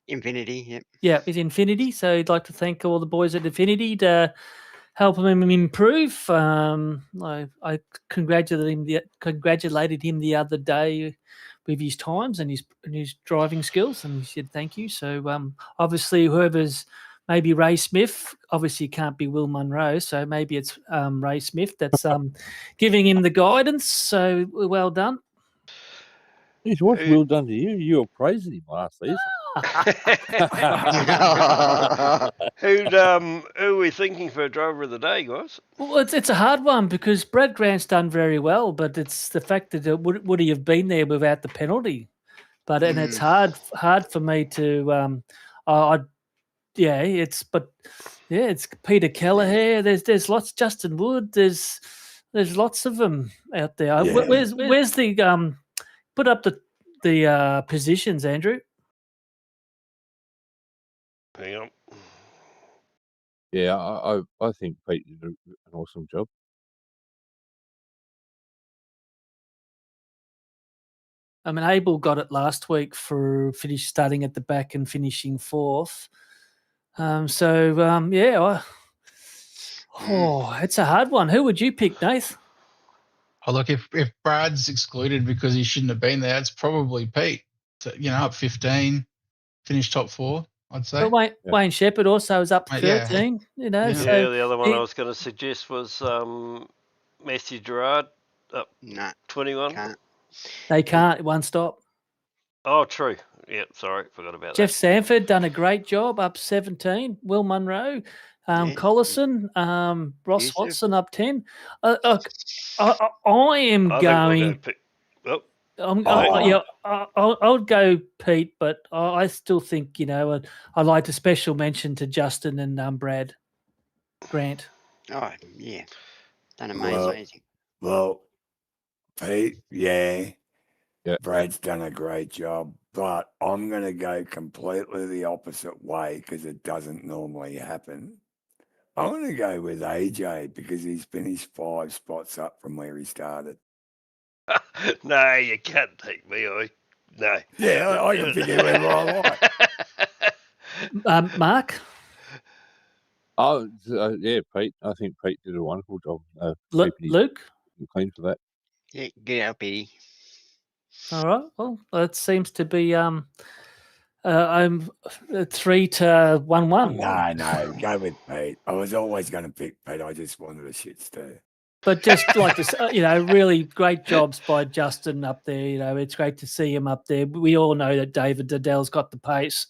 Infinity, yep. Yeah, he's Infinity. So he'd like to thank all the boys at Infinity to help him improve. I congratulated him the other day with his times and his driving skills, and he said thank you. So obviously whoever's maybe Ray Smith, obviously it can't be Will Munro, so maybe it's Ray Smith that's giving him the guidance. So well done. Jeez, what's Will done to you? You were praising him last season. Who are we thinking for a driver of the day, guys? Well, it's a hard one because Brad Grant's done very well, but it's the fact that would he have been there without the penalty? And it's hard for me to it's Peter Kelleher. There's lots. Justin Wood. There's lots of them out there. Yeah. Where's the put up the positions, Andrew? Hang on. Yeah, I think Pete did an awesome job. I mean, Abel got it last week for starting at the back and finishing fourth. It's a hard one. Who would you pick, Nath? Oh, look, if Brad's excluded because he shouldn't have been there, it's probably Pete. So, up 15, finished top 4, I'd say. Well, Wayne Shepherd also is up 13. Yeah. So the other one I was going to suggest was Matthew Gerard up 21. Can't. They can't. One stop. Oh, true. Yeah, sorry, forgot about Jeff that. Sanford done a great job, up 17. Will Munro, Collison, Ross Watson up 10. I am going. I'll go Pete, but I still think I'd like a special mention to Justin and Brad Grant. Oh yeah, done amazing. Well, Pete, yeah. Brad's done a great job, but I'm going to go completely the opposite way because it doesn't normally happen. I'm going to go with AJ because he's finished 5 spots up from where he started. No, you can't take me. No. Yeah, I can pick whoever I like. Mark? Oh, yeah, Pete. I think Pete did a wonderful job. Keeping his Luke? clean for that. Yeah, get out, Petey. All right. Well, that seems to be I'm 3-1-1. No, go with Pete. I was always going to pick Pete. I just wanted a shit stew. But just like this, really great jobs by Justin up there. It's great to see him up there. We all know that David Dyall's got the pace.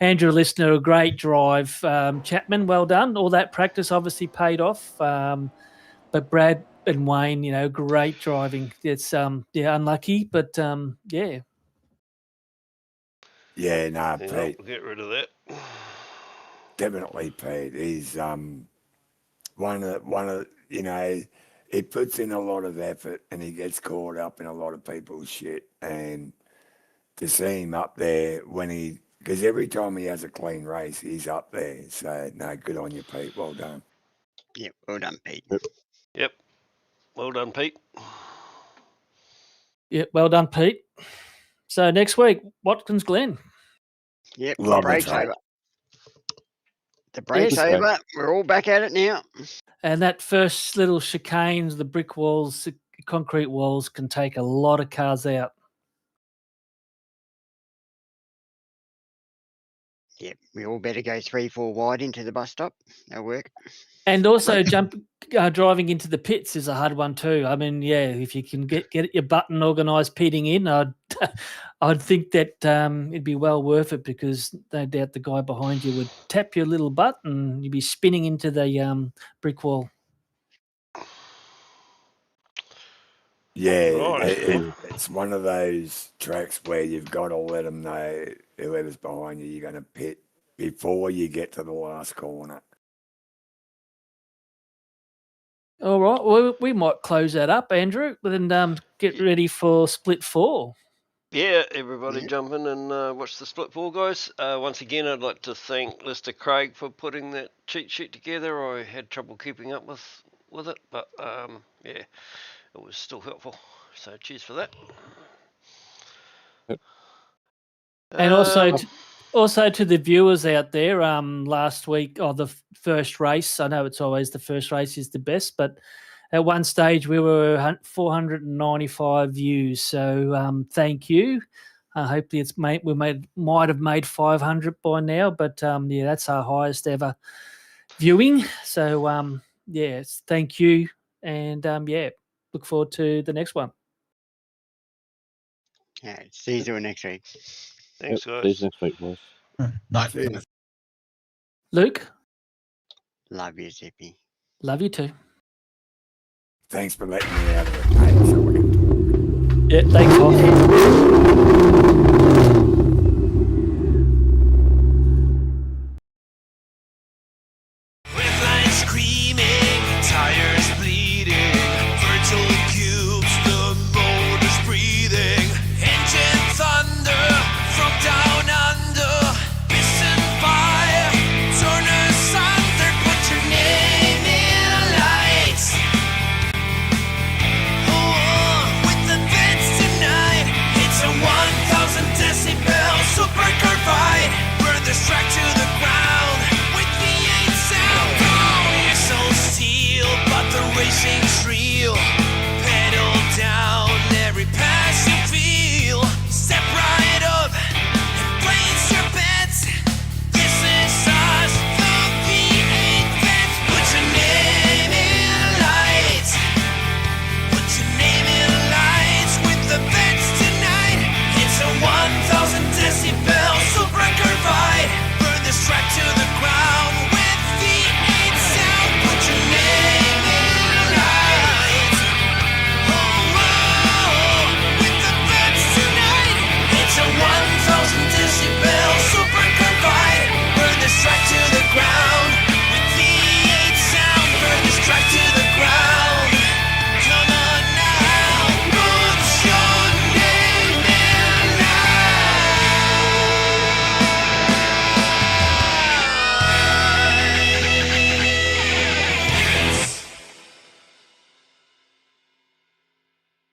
Andrew Listener, a great drive. Chapman, well done. All that practice obviously paid off. But Brad and Wayne, great driving. It's unlucky, but yeah. Yeah, no, Yeah, Pete. we'll get rid of that. Definitely Pete. He's one of he puts in a lot of effort and he gets caught up in a lot of people's shit. And to see him up there because every time he has a clean race, he's up there. So, no, good on you, Pete. Well done. Yep, well done, Pete. Yep. Well done, Pete. Yeah, well done, Pete. So next week, Watkins Glen. Yep, Love the break's it, mate. over. The break's Yes. over. We're all back at it now. And that first little chicanes, the brick walls, the concrete walls can take a lot of cars out. Yep, we all better go 3-4 wide into the bus stop. That'll work. And also driving into the pits is a hard one too. I mean, yeah, if you can get your button organised pitting in, I'd think that it'd be well worth it because no doubt the guy behind you would tap your little butt and you'd be spinning into the brick wall. Yeah, Right. it's one of those tracks where you've got to let them know, whoever's behind you, you're going to pit before you get to the last corner. All right, well, we might close that up, Andrew, and get ready for split 4. Yeah, everybody Yep. jump in and watch the split 4, guys. Once again, I'd like to thank Lister Craig for putting that cheat sheet together. I had trouble keeping up with it, but yeah, it was still helpful. So cheers for that. Yep. And also to the viewers out there, last week, the first race, I know it's always the first race is the best, but at one stage we were 495 views. So thank you. Hopefully might have made 500 by now, but yeah, that's our highest ever viewing. So yes, thank you, and yeah, look forward to the next one. All right, see you next week. Thanks, See you guys. next week, boys. Night. See you. Luke, Love you, Zippy. love you too. Thanks for letting me out of the cage so we can talk. Yeah, thanks, Hoff.